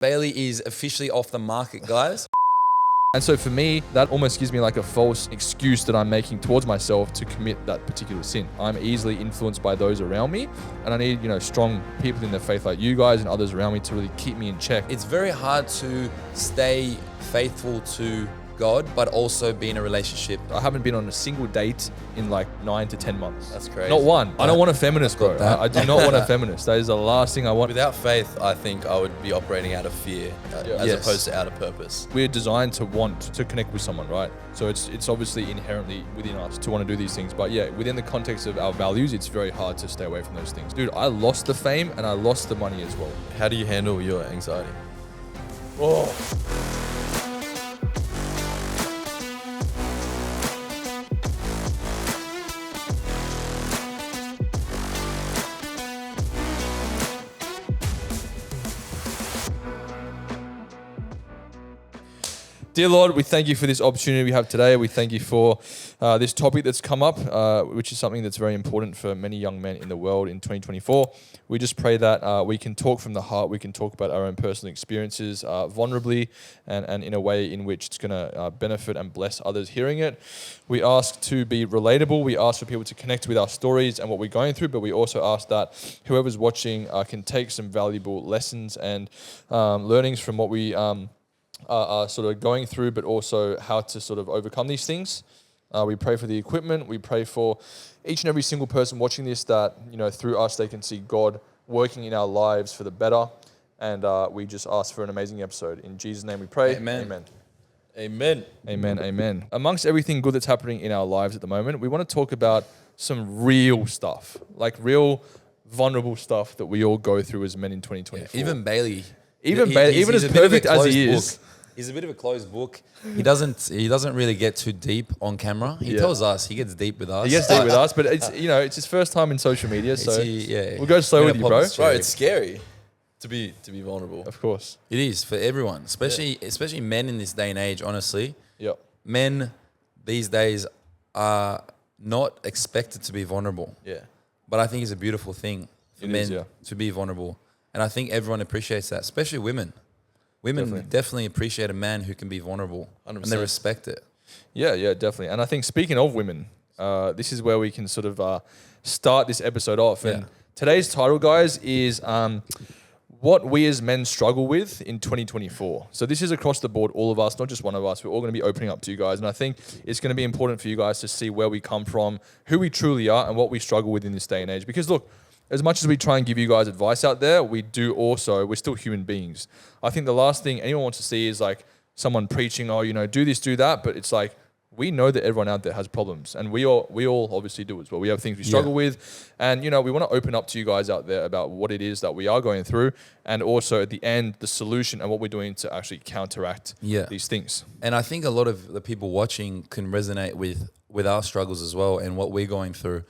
Bayley is officially off the market, guys. And so for me, that almost gives me like a false excuse that I'm making towards myself to commit that particular sin. I'm easily influenced by those around me, and I need, strong people in their faith like you guys and others around me to really keep me in check. It's very hard to stay faithful to God, but also be in a relationship. I haven't been on a single date in like 9 to 10 months. That's crazy. Not one. I don't want a feminist, bro. I do not want a feminist. That is the last thing I want. Without faith, I think I would be operating out of fear as opposed to out of purpose. We're designed to want to connect with someone, right? So it's obviously inherently within us to want to do these things. But yeah, within the context of our values, it's very hard to stay away from those things. Dude, I lost the fame and I lost the money as well. How do you handle your anxiety? Oh. Dear Lord, we thank you for this opportunity we have today. We thank you for this topic that's come up, which is something that's very important for many young men in the world in 2024. We just pray that we can talk from the heart. We can talk about our own personal experiences vulnerably and in a way in which it's going to benefit and bless others hearing it. We ask to be relatable. We ask for people to connect with our stories and what we're going through, but we also ask that whoever's watching can take some valuable lessons and learnings from what we are sort of going through, but also how to sort of overcome these things. We pray for the equipment. We pray for each and every single person watching this that, through us, they can see God working in our lives for the better. And we just ask for an amazing episode. In Jesus' name we pray. Amen. Amen. Amen. Amen. Amen. Amongst everything good that's happening in our lives at the moment, we want to talk about some real stuff, like real vulnerable stuff that we all go through as men in 2024. Yeah, even Bayley. Even as perfect as he is. He's a bit of a closed book. He doesn't really get too deep on camera. He tells us he gets deep with us. He gets deep with us, but it's it's his first time in social media, so we'll go slow with you, bro. Bro, it's scary to be vulnerable. Of course, it is for everyone, especially men in this day and age. Honestly, men these days are not expected to be vulnerable. Yeah, but I think it's a beautiful thing for men to be vulnerable, and I think everyone appreciates that, especially women. Women definitely appreciate a man who can be vulnerable 100%. And they respect it. Yeah, definitely. And I think speaking of women, this is where we can sort of start this episode off. And today's title, guys, is what we as men struggle with in 2024. So this is across the board, all of us, not just one of us. We're all going to be opening up to you guys. And I think it's going to be important for you guys to see where we come from, who we truly are, and what we struggle with in this day and age. Because look, as much as we try and give you guys advice out there, we're still human beings. I think the last thing anyone wants to see is like someone preaching, do this, do that. But it's like, we know that everyone out there has problems, and we all obviously do as well. We have things we struggle with, and we want to open up to you guys out there about what it is that we are going through, and also at the end, the solution and what we're doing to actually counteract these things. And I think a lot of the people watching can resonate with our struggles as well, and what we're going through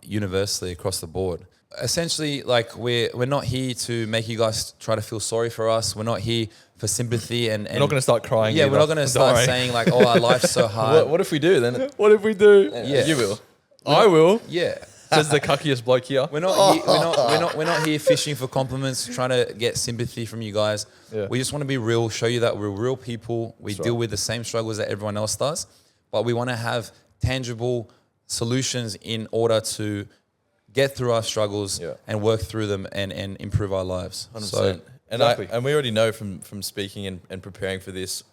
universally across the board. Essentially, like we're not here to make you guys try to feel sorry for us. We're not here for sympathy, and we're not going to start crying. Yeah, we're not going to start saying like, "Oh, our life's so hard." What if we do then? What if we do? Yeah, you will. I will. Yeah. Says the cuckiest bloke here. We're not here fishing for compliments, trying to get sympathy from you guys. Yeah. We just want to be real, show you that we're real people. We deal with the same struggles that everyone else does, but we want to have tangible solutions in order to get through our struggles and work through them and improve our lives. 100%. So, and we already know from speaking and preparing for this,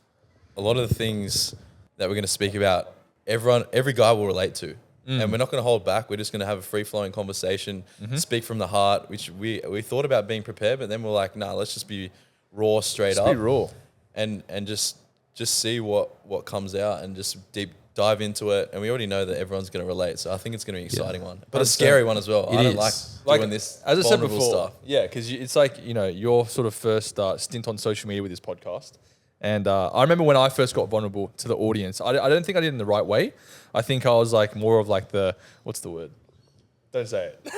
a lot of the things that we're going to speak about, every guy will relate to. And we're not going to hold back. We're just going to have a free-flowing conversation, speak from the heart, which we thought about being prepared, but then we're like, nah, let's just be raw straight up. Be raw. And just see what comes out and just dive into it, and we already know that everyone's going to relate, so I think it's going to be an exciting one, but a scary one as well. I don't like doing this, as I said before, stuff. Yeah, because it's like your sort of first stint on social media with this podcast, and I remember when I first got vulnerable to the audience, I don't think I did it in the right way. I think I was like more of like what's the word? Don't say it.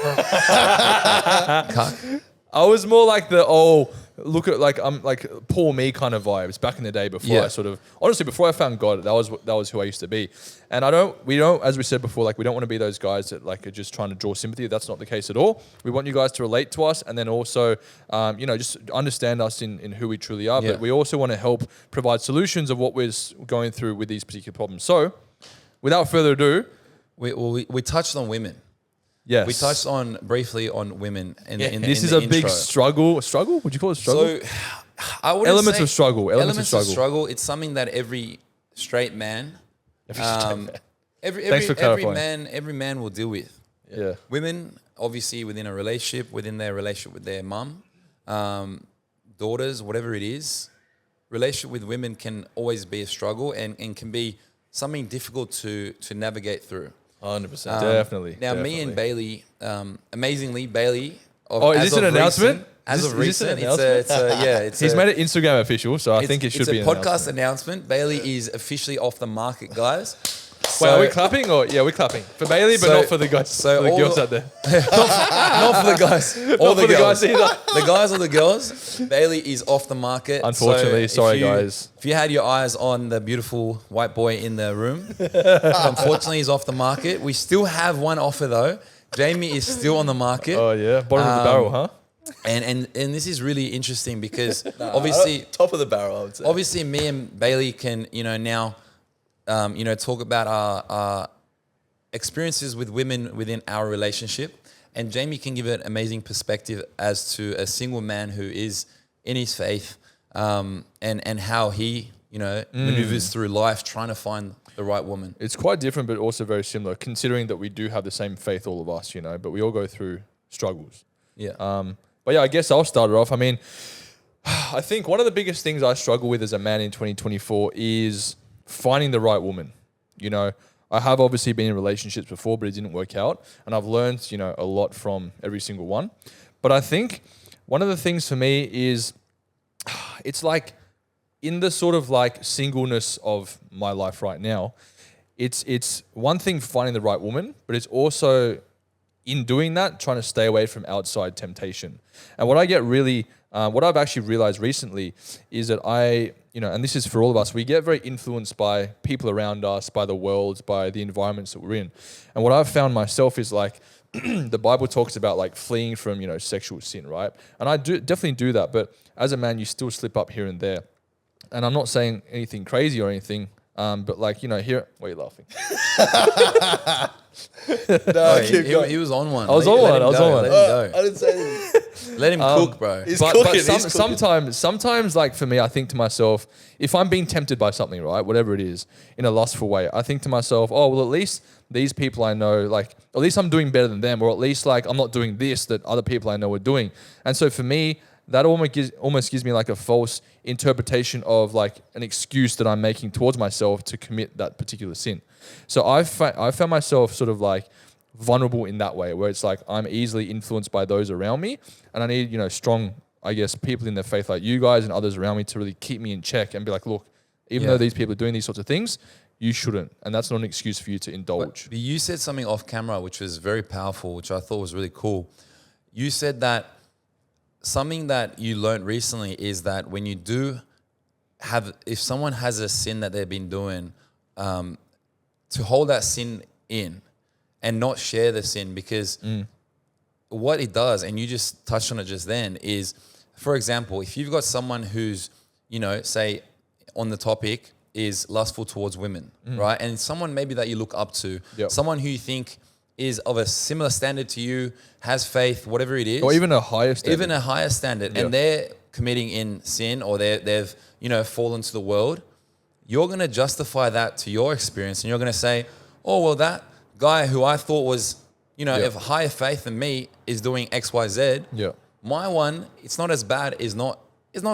I was more like look at like I'm like poor me kind of vibes back in the day before I sort of honestly before I found God, that was who I used to be. And we don't, as we said before, like we don't want to be those guys that like are just trying to draw sympathy. That's not the case at all. We want you guys to relate to us, and then also, just understand us in who we truly are. But we also want to help provide solutions of what we're going through with these particular problems. So, without further ado, we touched on women. Yes. We touched on briefly on women in the This is the a big intro. struggle. Struggle? Would you call it struggle? So, I would Elements of struggle. Elements of struggle. It's something that every straight man, every Thanks for clarifying. every man will deal with. Yeah. Women, obviously, within a relationship, within their relationship with their mum, daughters, whatever it is, relationship with women can always be a struggle and can be something difficult to navigate through. 100%. Definitely. Now, me and Bayley, amazingly, Bayley. Is this an announcement? As Is of this an recent, it's He's made it Instagram official, so I think it should be a an podcast announcement. Bayley is officially off the market, guys. Wait, are we clapping? We're clapping for Bayley, but not for the guys, for the girls out there. Not for the guys, or the girls either. The guys or the girls. Bayley is off the market. Unfortunately, sorry guys. If you had your eyes on the beautiful white boy in the room, unfortunately he's off the market. We still have one offer though. Jamie is still on the market. Oh yeah, bottom of the barrel, huh? And this is really interesting because obviously top of the barrel, I would say. Obviously, me and Bayley can now, talk about our experiences with women within our relationship, and Jamie can give an amazing perspective as to a single man who is in his faith, and how he maneuvers through life trying to find the right woman. It's quite different, but also very similar, considering that we do have the same faith, all of us, but we all go through struggles. Yeah. But yeah, I guess I'll start it off. I mean, I think one of the biggest things I struggle with as a man in 2024 is finding the right woman. I have obviously been in relationships before, but it didn't work out. And I've learned, a lot from every single one. But I think one of the things for me is it's like in the sort of like singleness of my life right now, it's one thing finding the right woman, but it's also in doing that, trying to stay away from outside temptation. And what I get really, what I've actually realized recently is that and this is for all of us, we get very influenced by people around us, by the world, by the environments that we're in. And what I've found myself is like, the Bible talks about like fleeing from, sexual sin, right? And I definitely do that. But as a man, you still slip up here and there. And I'm not saying anything crazy or anything, but like, here, why are you laughing? No, he was on one. I was on one. Let him go. I didn't say anything. Let him cook, bro. He's But cooking. sometimes, like for me, I think to myself, if I'm being tempted by something, right, whatever it is, in a lustful way, I think to myself, oh, well, at least these people I know, like, at least I'm doing better than them, or at least like I'm not doing this that other people I know are doing. And so for me, that almost gives me like a false interpretation of like an excuse that I'm making towards myself to commit that particular sin. So I found myself sort of like vulnerable in that way, where it's like I'm easily influenced by those around me, and I need strong, I guess, people in their faith like you guys and others around me to really keep me in check and be like, look, even though these people are doing these sorts of things, you shouldn't, and that's not an excuse for you to indulge. But you said something off camera which was very powerful, which I thought was really cool. You said that something that you learned recently is that when you do if someone has a sin that they've been doing, to hold that sin in and not share the sin, because what it does, and you just touched on it just then, is, for example, if you've got someone who's, say on the topic is lustful towards women, right? And someone maybe that you look up to, someone who you think is of a similar standard to you, has faith, whatever it is. Or even a higher standard. Even a higher standard. And they're committing in sin, or they've fallen to the world. You're going to justify that to your experience, and you're going to say, oh, well, that guy who I thought was, of higher faith than me is doing X, Y, Z. Yeah. My one, it's not as bad, is not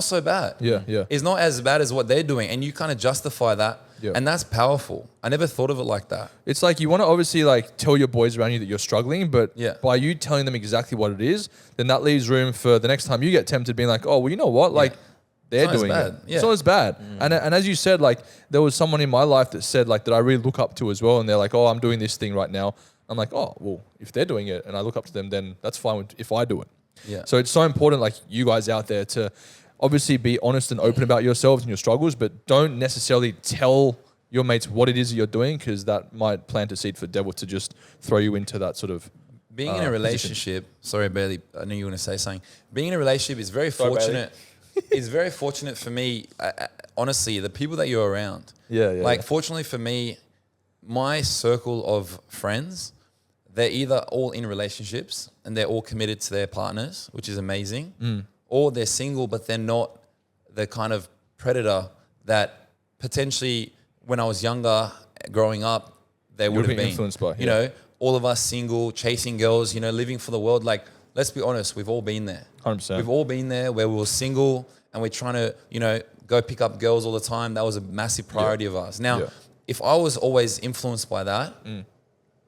so bad. Yeah, yeah. It's not as bad as what they're doing. And you kind of justify that. Yeah. And that's powerful. I never thought of it like that. It's like you want to obviously like tell your boys around you that you're struggling, but Yeah. by you telling them exactly what it is, then that leaves room for the next time you get tempted being like, oh, well, you know what? Like they're It's not as doing bad. it. Yeah. It's not as bad. And as you said, like there was someone in my life that said like that I really look up to as well. And they're like, oh, I'm doing this thing right now. I'm like, oh, well, if they're doing it and I look up to them, then that's fine if I do it. Yeah. So it's so important, like you guys out there, to obviously be honest and open about yourselves and your struggles, but don't necessarily tell your mates what it is that you're doing, because that might plant a seed for the devil to just throw you into that sort of being in a relationship. Sorry, Bailey, I knew you were going to say something. Being in a relationship is very fortunate. It's very fortunate for me. Honestly, the people that you're around. Yeah. Fortunately for me, my circle of friends, they're either all in relationships and they're all committed to their partners, which is amazing, or they're single, but they're not the kind of predator that potentially when I was younger, growing up, they would have been influenced by. You know, all of us single, chasing girls, you know, living for the world. Like, let's be honest, we've all been there. 100%. We've all been there where we were single and we're trying to, you know, go pick up girls all the time. That was a massive priority of ours. Now, if I was always influenced by that,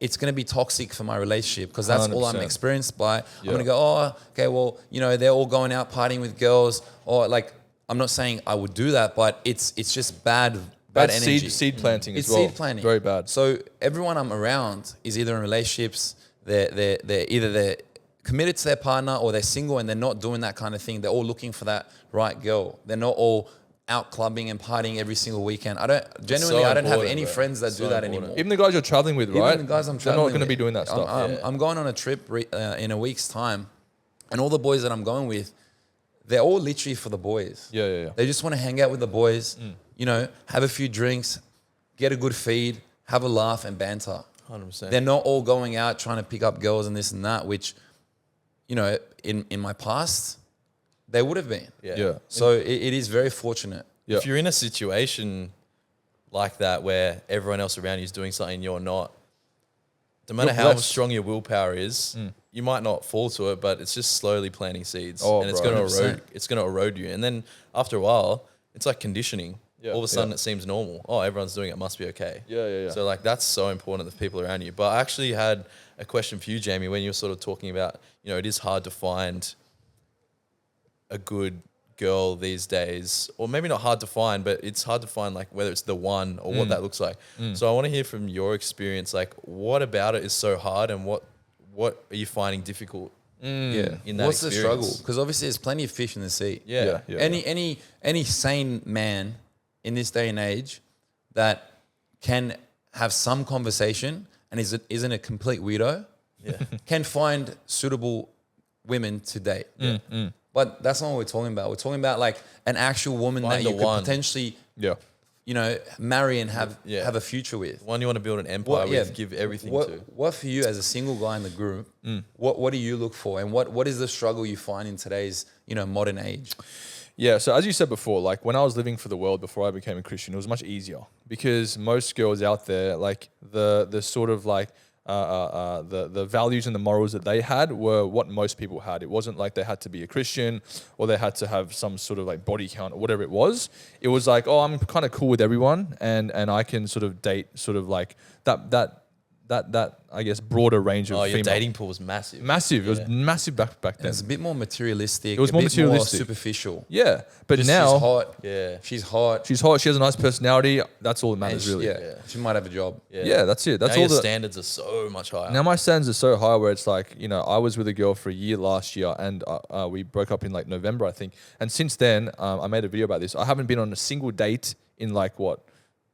it's going to be toxic for my relationship, because that's 100%. All I'm experienced by. I'm going to go, oh, okay, well, you know, they're all going out partying with girls, or like, I'm not saying I would do that, but it's just bad energy. Seed planting it's as well. Seed planting. Very bad. So everyone I'm around is either in relationships, they're committed to their partner, or they're single and they're not doing that kind of thing. They're all looking for that right girl. They're not all out clubbing and partying every single weekend. I don't have any friends that do that anymore. Even the guys you're traveling with, right? Even the guys I'm they're traveling not going to be doing that stuff. I'm going on a trip in a week's time, and all the boys that I'm going with, they're all literally for the boys. Yeah. They just want to hang out with the boys, you know, have a few drinks, get a good feed, have a laugh and banter. 100%. They're not all going out trying to pick up girls and this and that, which, you know, in my past, they would have been. Yeah. So it is very fortunate. Yeah. If you're in a situation like that where everyone else around you is doing something you're not, no matter how strong your willpower is, you might not fall to it, but it's just slowly planting seeds, and it's going to erode. It's going to erode you, and then after a while, it's like conditioning. All of a sudden, it seems normal. Oh, everyone's doing it; must be okay. Yeah. So like that's so important, the people around you. But I actually had a question for you, Jamie, when you were sort of talking about, you know, it is hard to find a good girl these days, or maybe not hard to find, but it's hard to find like whether it's the one or what that looks like. So I want to hear from your experience, like what about it is so hard, and what are you finding difficult? In that What's the struggle? experience? Because obviously there's plenty of fish in the sea. Yeah. Any sane man in this day and age that can have some conversation and isn't a complete weirdo can find suitable women to date. But that's not what we're talking about. We're talking about like an actual woman that you could potentially, you know, marry and have a future with. One you want to build an empire with, give everything to. What for you as a single guy in the group, what do you look for? And what is the struggle you find in today's, you know, modern age? Yeah, so as you said before, like when I was living for the world before I became a Christian, it was much easier, because most girls out there, like the sort of like the values and the morals that they had were what most people had. It wasn't like they had to be a Christian or they had to have some sort of like body count or whatever it was. It was like, oh, I'm kind of cool with everyone, and I can sort of date sort of like that I guess broader range of female. Your dating pool was massive. Massive. It was massive back then. It's a bit more materialistic. It was more materialistic. More superficial. Yeah, but Just now she's hot. Yeah. She's hot. She's hot. She has a nice personality. That's all that matters, really. She might have a job. Yeah, that's it. That's now all. Your standards are so much higher. Now my standards are so high where it's like, you know, I was with a girl for a year last year, and we broke up in like November, I think. And since then, I made a video about this. I haven't been on a single date in like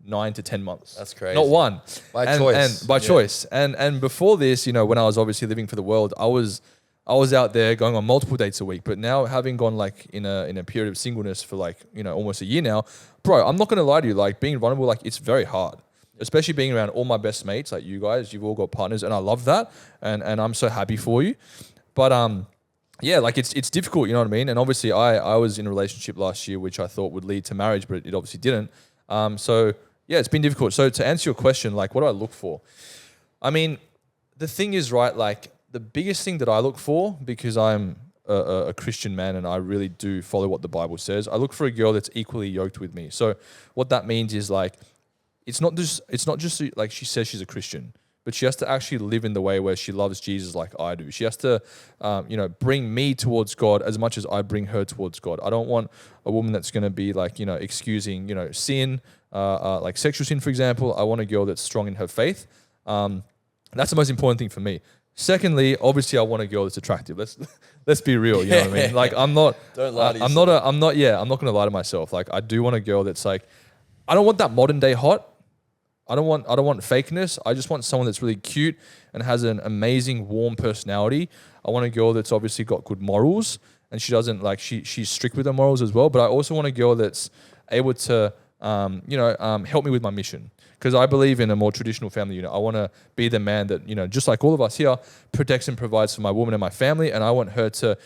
9 to 10 months. That's crazy. Not one. By choice. And by choice. And before this, you know, when I was obviously living for the world, I was out there going on multiple dates a week. But now, having gone like in a period of singleness for like, you know, almost a year now, bro, I'm not gonna lie to you, like being vulnerable, like it's very hard. Especially being around all my best mates, like you guys, you've all got partners, and I love that. And I'm so happy for you. But yeah, like it's difficult, you know what I mean? And obviously I was in a relationship last year which I thought would lead to marriage, but it obviously didn't. So yeah, it's been difficult. So to answer your question, like what do I look for? I mean, the thing is, right, like the biggest thing that I look for, because I'm a Christian man and I really do follow what the Bible says, I look for a girl that's equally yoked with me. So what that means is like, it's not just like she says she's a Christian, but she has to actually live in the way where she loves Jesus like I do. She has to, you know, bring me towards God as much as I bring her towards God. I don't want a woman that's going to be like, you know, excusing, you know, sin, like sexual sin, for example. I want a girl that's strong in her faith. That's the most important thing for me. Secondly, obviously, I want a girl that's attractive. Let's Let's be real. You know what I mean? Like, I'm not. Don't lie to I'm not. I'm not. Yeah, I'm not going to lie to myself. Like, I do want a girl that's like, I don't want that modern day hot. I don't want fakeness. I just want someone that's really cute and has an amazing, warm personality. I want a girl that's obviously got good morals, and she doesn't like she's strict with her morals as well. But I also want a girl that's able to, help me with my mission. Because I believe in a more traditional family unit. I want to be the man that, just like all of us here, protects and provides for my woman and my family. And I want her to,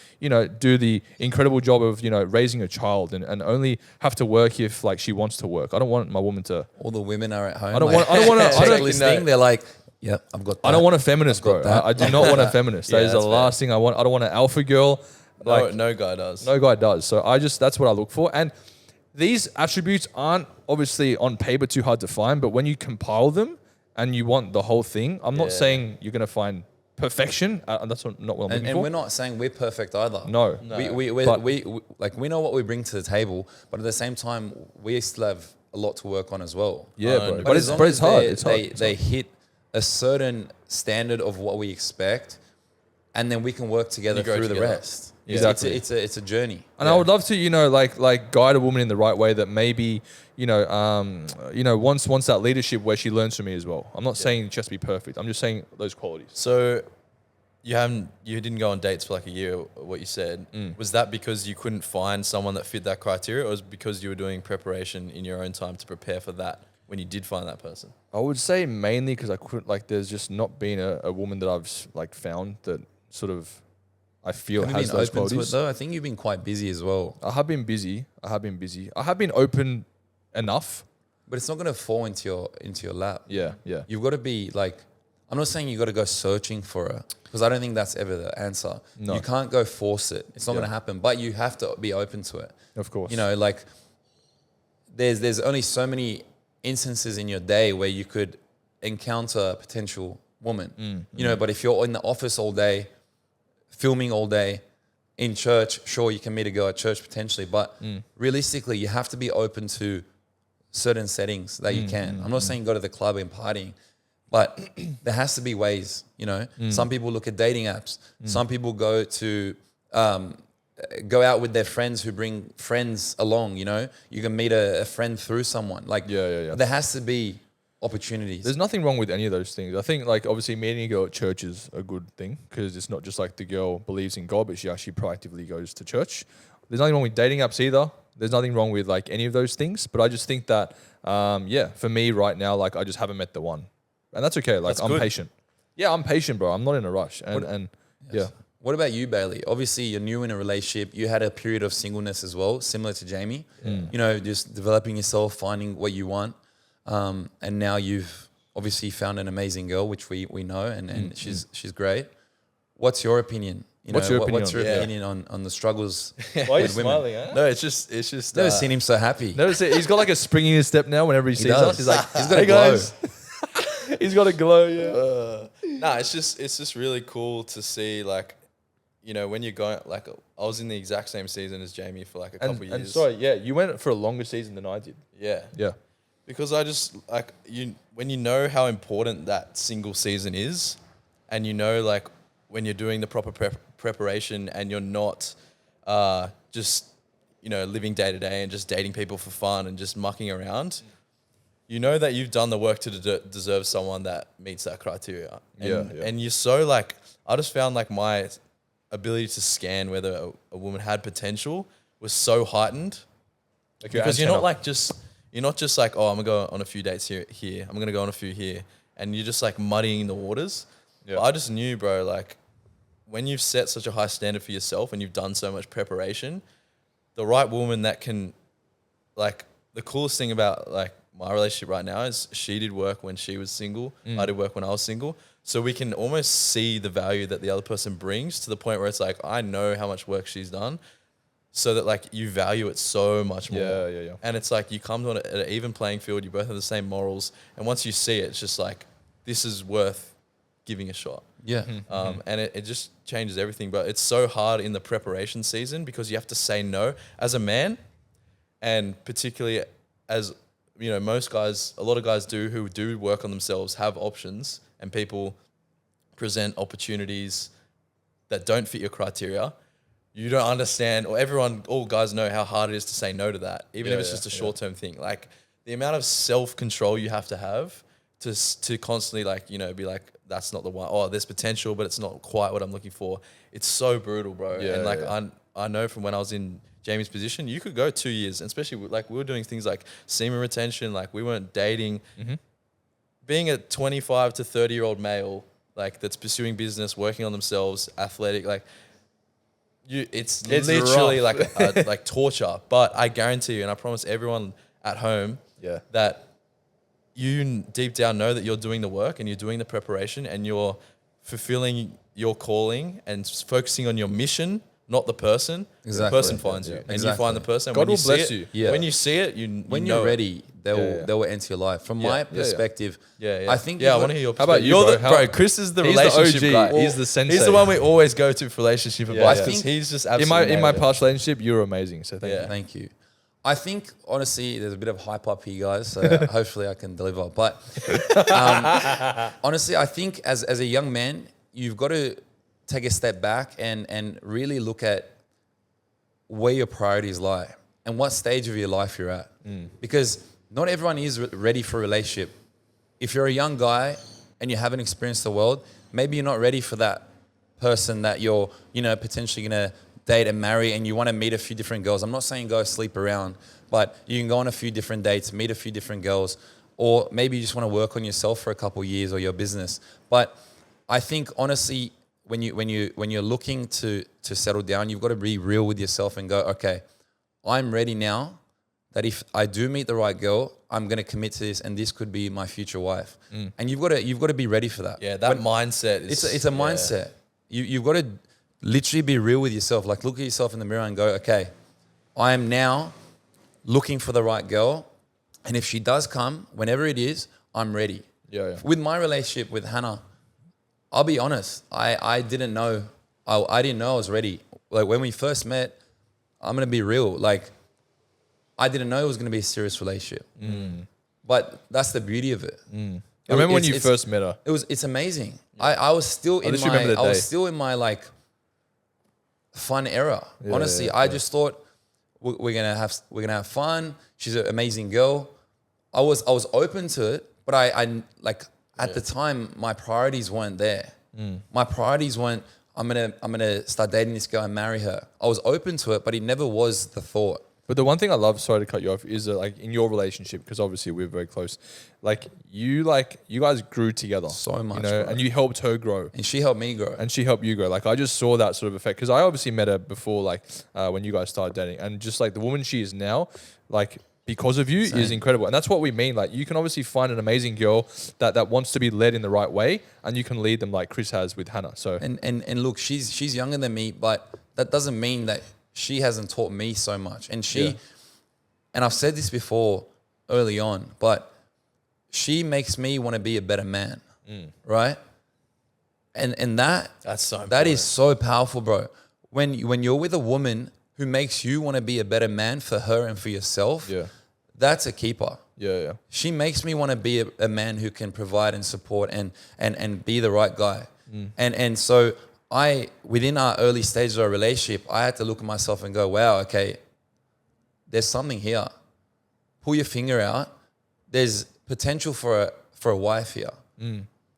do the incredible job of, raising a child and only have to work if like she wants to work. I don't want my woman to. All the women are at home. I don't want to. Listening. They're like, yep, I've got that. I don't want a feminist, bro. I do not want a feminist. Yeah, That is the that's last thing I want. I don't want an alpha girl. No guy does. No guy does. So that's what I look for. And these attributes aren't obviously on paper too hard to find, but when you compile them and you want the whole thing, I'm not saying you're going to find perfection. That's not what I'm looking for. And we're not saying we're perfect either. No. We know what we bring to the table, but at the same time, we still have a lot to work on as well. Yeah, bro. But it's hard. It's hard. They hit a certain standard of what we expect, and then we can work together through the rest. Yeah. Exactly. It's a journey. And I would love to, like guide a woman in the right way that maybe, wants that leadership where she learns from me as well. I'm not saying just be perfect. I'm just saying those qualities. So you didn't go on dates for like a year, what you said. Was that because you couldn't find someone that fit that criteria, or was it because you were doing preparation in your own time to prepare for that when you did find that person? I would say mainly because I couldn't, there's just not been a woman that I've found that sort of I feel has those qualities. To it though? I think you've been quite busy as well. I have been busy. I have been open enough. But it's not going to fall into your lap. Yeah. You've got to be like, I'm not saying you got to go searching for her, because I don't think that's ever the answer. No. You can't go force it. It's not going to happen, but you have to be open to it. Of course. There's only so many instances in your day where you could encounter a potential woman. But if you're in the office all day, filming all day, in church, sure, you can meet a girl at church potentially, but realistically, you have to be open to certain settings that you can. I'm not saying go to the club and partying, but there has to be ways, Some people look at dating apps. Some people go out with their friends who bring friends along, You can meet a friend through someone. There has to be opportunities. There's nothing wrong with any of those things. I think obviously meeting a girl at church is a good thing, because it's not just like the girl believes in God, but she actually proactively goes to church. There's nothing wrong with dating apps either. There's nothing wrong with any of those things. But I just think that, for me right now, I just haven't met the one. And that's okay. I'm good. patient. Yeah, I'm patient, bro. I'm not in a rush. Yeah. What about you, Bailey? Obviously, you're new in a relationship. You had a period of singleness as well, similar to Jamie. Just developing yourself, finding what you want. And now you've obviously found an amazing girl, which we know, and she's great. What's your opinion? What's your opinion on the struggles Why are you with women? smiling, huh? No, it's just. Never seen him so happy. He's got a spring in his step now whenever he sees us. He's like, he's got hey a glow. guys. He's got a glow, yeah. It's just really cool to see, when you're going, I was in the exact same season as Jamie for a couple years. And sorry, you went for a longer season than I did. Yeah. Yeah. Because I just, when you know how important that single season is, and when you're doing the proper preparation and you're not just, living day to day and just dating people for fun and just mucking around, you know that you've done the work to deserve someone that meets that criteria. And you're so I just found my ability to scan whether a woman had potential was so heightened. Because you're not just I'm gonna go on a few dates here. I'm gonna go on a few here, and you're just muddying the waters. Yeah. But I just knew, bro, when you've set such a high standard for yourself and you've done so much preparation, the right woman that can, the coolest thing about my relationship right now is she did work when she was single. I did work when I was single. So we can almost see the value that the other person brings, to the point where it's I know how much work she's done, so that you value it so much more. Yeah. And it's you come to an even playing field. You both have the same morals, and once you see it, it's just this is worth giving a shot. Yeah. And it just changes everything. But it's so hard in the preparation season, because you have to say no as a man, and particularly as most guys, a lot of guys who do work on themselves have options, and people present opportunities that don't fit your criteria. you don't understand, or all guys know how hard it is to say no to that, even if it's just a short-term thing. Like the amount of self-control you have to constantly like, you know, be like, that's not the one. Oh, there's potential, but it's not quite what I'm looking for. It's so brutal, bro. Yeah, and like I know from when I was in Jamie's position, you could go 2 years, and especially like we were doing things like semen retention, like we weren't dating. Being a 25 to 30-year-old male, like that's pursuing business, working on themselves, athletic, like it's literally rough. like like torture. But I guarantee you, and I promise everyone at home, that you deep down know that you're doing the work and you're doing the preparation and you're fulfilling your calling and focusing on your mission, not the person. Exactly. The person finds you, and you find the person. God when will you see bless it, you. Yeah. When you see it, when you're ready, they will enter your life. From my perspective, I think I want to hear your How about perspective. you, Bro, Chris is the He's the relationship OG. guy. He's the sensei. He's the one we always go to for relationship advice I because think he's just in absolutely my nailed it. past relationship, you're amazing. So thank you. Thank you. I think, honestly, there's a bit of hype up here, guys, so hopefully I can deliver. But honestly, I think as a young man, you've got to take a step back and really look at where your priorities lie and what stage of your life you're at. Because not everyone is ready for a relationship. If you're a young guy and you haven't experienced the world, maybe you're not ready for that person that you're, you know, potentially going to date and marry, and you want to meet a few different girls. I'm not saying go sleep around, but you can go on a few different dates, meet a few different girls, or maybe you just want to work on yourself for a couple of years or your business. But I think honestly, when you're looking to settle down, you've got to be real with yourself and go, okay, I'm ready now that if I do meet the right girl, I'm going to commit to this, and this could be my future wife. And you've got to be ready for that. Yeah, that mindset is... It's a mindset. You've got to literally be real with yourself. Like look at yourself in the mirror and go, okay, I am now looking for the right girl. And if she does come, whenever it is, I'm ready. With my relationship with Hannah, I'll be honest, I didn't know. I didn't know I was ready. Like when we first met, I'm going to be real. Like I didn't know it was going to be a serious relationship. But that's the beauty of it. I remember when you first met her. It's amazing. I was still in my like fun era. Honestly, I just thought we're gonna have fun. She's an amazing girl. I was open to it, but I like at the time my priorities weren't there. My priorities weren't I'm gonna start dating this girl and marry her. I was open to it, but it never was the thought. But the one thing I love, sorry to cut you off, is that like in your relationship, because obviously we're very close, like you guys grew together So much, you know, bro. and you helped her grow. And she helped me grow. And she helped you grow. Like I just saw that sort of effect because I obviously met her before, like when you guys started dating, and just like the woman she is now, like because of you is incredible. And that's what we mean. Like you can obviously find an amazing girl that wants to be led in the right way, and you can lead them like Chris has with Hannah. So and look, she's younger than me, but that doesn't mean that she hasn't taught me so much. And and I've said this before early on, but she makes me want to be a better man, right? And that's so important. That is so powerful, bro. When you're with a woman who makes you want to be a better man for her and for yourself, that's a keeper. She makes me want to be a man who can provide and support and be the right guy. And so within our early stages of our relationship, I had to look at myself and go, wow, okay, there's something here. Pull your finger out. There's potential for a wife here.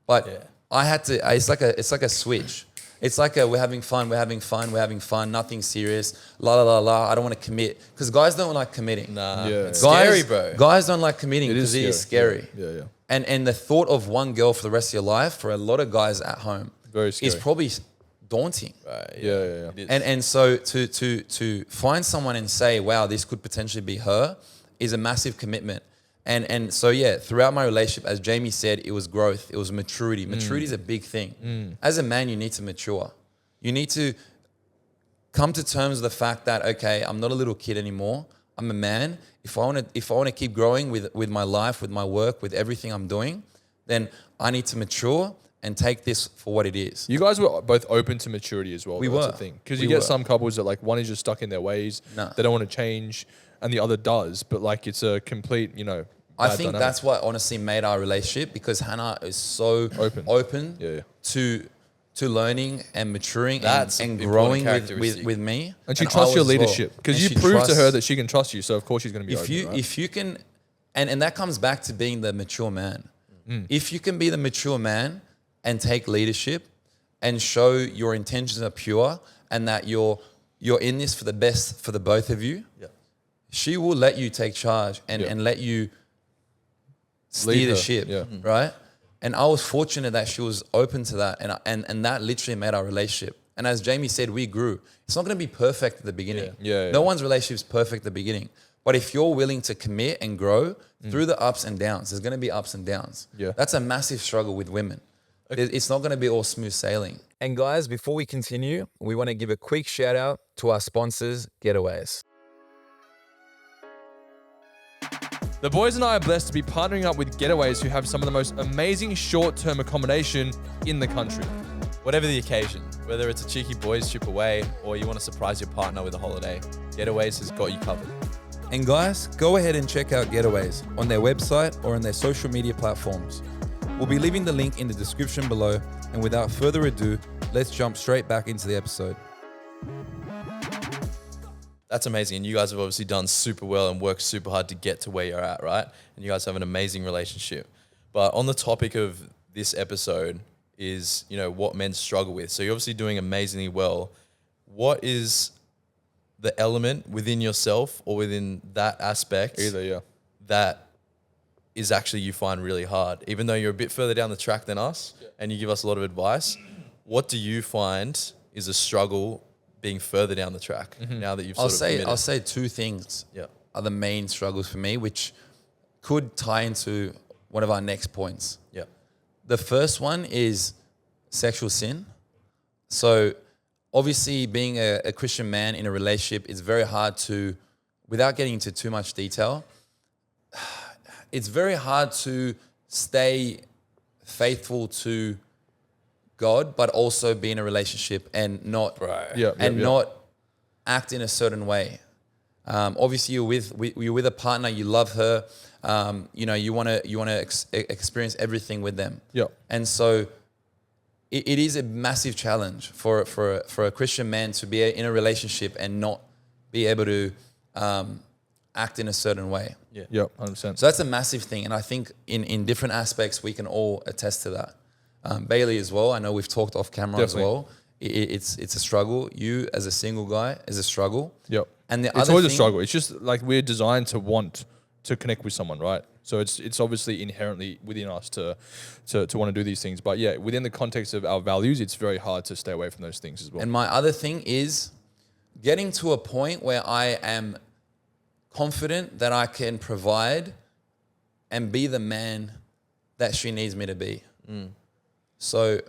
But I had to. It's like a switch. It's like we're having fun. Nothing serious. La la la la. I don't want to commit because guys don't like committing. Nah, it's scary, bro. Guys don't like committing because it is scary. Yeah. And the thought of one girl for the rest of your life for a lot of guys at home is probably daunting. Right, yeah. And so to find someone and say, wow, this could potentially be her is a massive commitment. And so, throughout my relationship, as Jamie said, it was growth. It was maturity. Maturity is a big thing. As a man, you need to mature. You need to come to terms with the fact that, okay, I'm not a little kid anymore. I'm a man. If I want to keep growing with my life, with my work, with everything I'm doing, then I need to mature and take this for what it is. You guys were both open to maturity as well. We That's were. the thing. Because you get some couples that like one is just stuck in their ways. They don't want to change, and the other does. But like it's a complete, I think that's what honestly made our relationship, because Hannah is so open to to learning and maturing That's and an growing important with characteristic. me. And she I trusts your was as well. leadership because And you she proved to her trusts- that she can trust you. So of course she's going to be open, right? if you can, and that comes back to being the mature man. If you can be the mature man and take leadership and show your intentions are pure and that you're in this for the best for the both of you, she will let you take charge and let you steer the ship, right? And I was fortunate that she was open to that, and that literally made our relationship. And as Jamie said, we grew. It's not going to be perfect at the beginning. No one's relationship is perfect at the beginning. But if you're willing to commit and grow through the ups and downs, there's going to be ups and downs. That's a massive struggle with women. It's not going to be all smooth sailing. And guys, before we continue, we want to give a quick shout out to our sponsors, Getaways. The boys and I are blessed to be partnering up with Getaways, who have some of the most amazing short-term accommodation in the country. Whatever the occasion, whether it's a cheeky boys trip away or you want to surprise your partner with a holiday, Getaways has got you covered. And guys, go ahead and check out Getaways on their website or on their social media platforms. We'll be leaving the link in the description below. And without further ado, let's jump straight back into the episode. That's amazing. And you guys have obviously done super well and worked super hard to get to where you're at, right? And you guys have an amazing relationship. But on the topic of this episode is, what men struggle with. So you're obviously doing amazingly well. What is the element within yourself or within that aspect that is actually you find really hard? Even though you're a bit further down the track than us and you give us a lot of advice, what do you find is a struggle being further down the track now that you've sort of committed? I'll say two things are the main struggles for me, which could tie into one of our next points. The first one is sexual sin. So obviously being a Christian man in a relationship is very hard to, without getting into too much detail, it's very hard to stay faithful to God, but also be in a relationship and not not act in a certain way. Obviously, you're with a partner, you love her. You want to experience everything with them. And so it is a massive challenge for a Christian man to be in a relationship and not be able to act in a certain way. 100%. So that's a massive thing, and I think in different aspects we can all attest to that. Bayley as well. I know we've talked off camera as well. It's a struggle. You as a single guy is a struggle. And it's always a struggle. It's just like we're designed to want to connect with someone, right? So it's obviously inherently within us to want to do these things. But yeah, within the context of our values, it's very hard to stay away from those things as well. And my other thing is getting to a point where I am confident that I can provide and be the man that she needs me to be. So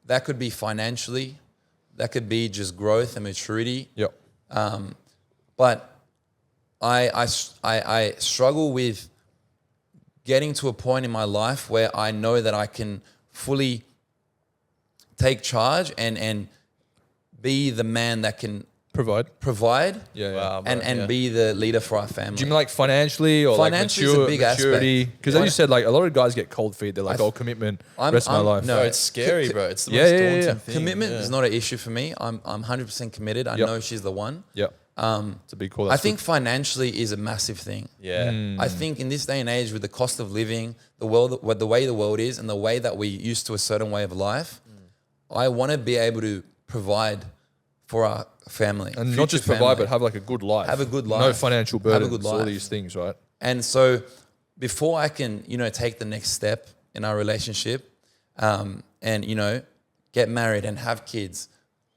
that could be financially, that could be just growth and maturity. But I struggle with getting to a point in my life where I know that I can fully take charge and be the man that can provide and be the leader for our family. Do you mean like financially or financially like is a big maturity? Because as you said, like a lot of guys get cold feet. They're like, commitment, rest of my life. No, it's scary, bro. It's the most daunting thing. Commitment is not an issue for me. I'm 100% committed. I know she's the one. It's a big call. I think financially is a massive thing. I think in this day and age with the cost of living, the way the world is and the way that we're used to a certain way of life, I want to be able to provide for our family. And not just provide, but have like a good life. Have a good life. No financial burden. Have a good life. All these things, right? And so before I can, take the next step in our relationship and, get married and have kids,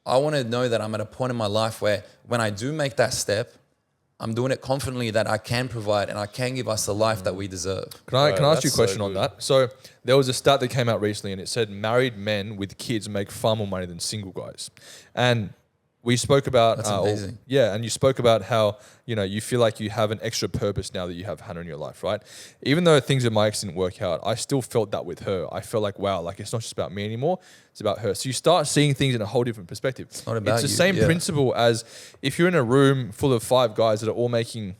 I want to know that I'm at a point in my life where when I do make that step, I'm doing it confidently that I can provide and I can give us the life that we deserve. Can I ask you a question on that? So there was a stat that came out recently and it said married men with kids make far more money than single guys. And we spoke about that's amazing. And you spoke about how you feel like you have an extra purpose now that you have Hannah in your life, right? Even though things at my ex didn't work out, I still felt that with her. I felt like, wow, like it's not just about me anymore; it's about her. So you start seeing things in a whole different perspective. It's not about you. It's the same principle as if you're in a room full of 5 guys that are all making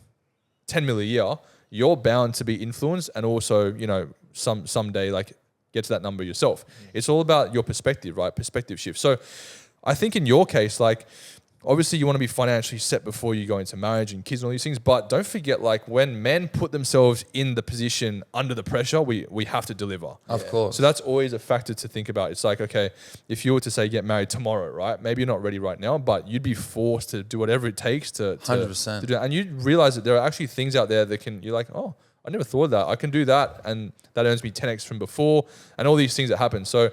10 million a year. You're bound to be influenced, and also someday like get to that number yourself. It's all about your perspective, right? Perspective shift. So I think in your case, like, obviously you want to be financially set before you go into marriage and kids and all these things, but don't forget, like, when men put themselves in the position under the pressure, we have to deliver. Of course. So that's always a factor to think about. It's like, okay, if you were to say get married tomorrow, right? Maybe you're not ready right now, but you'd be forced to do whatever it takes to 100%. to do it. And you realize that there are actually things out there that you're like, oh, I never thought of that. I can do that, and that earns me 10x from before, and all these things that happen. So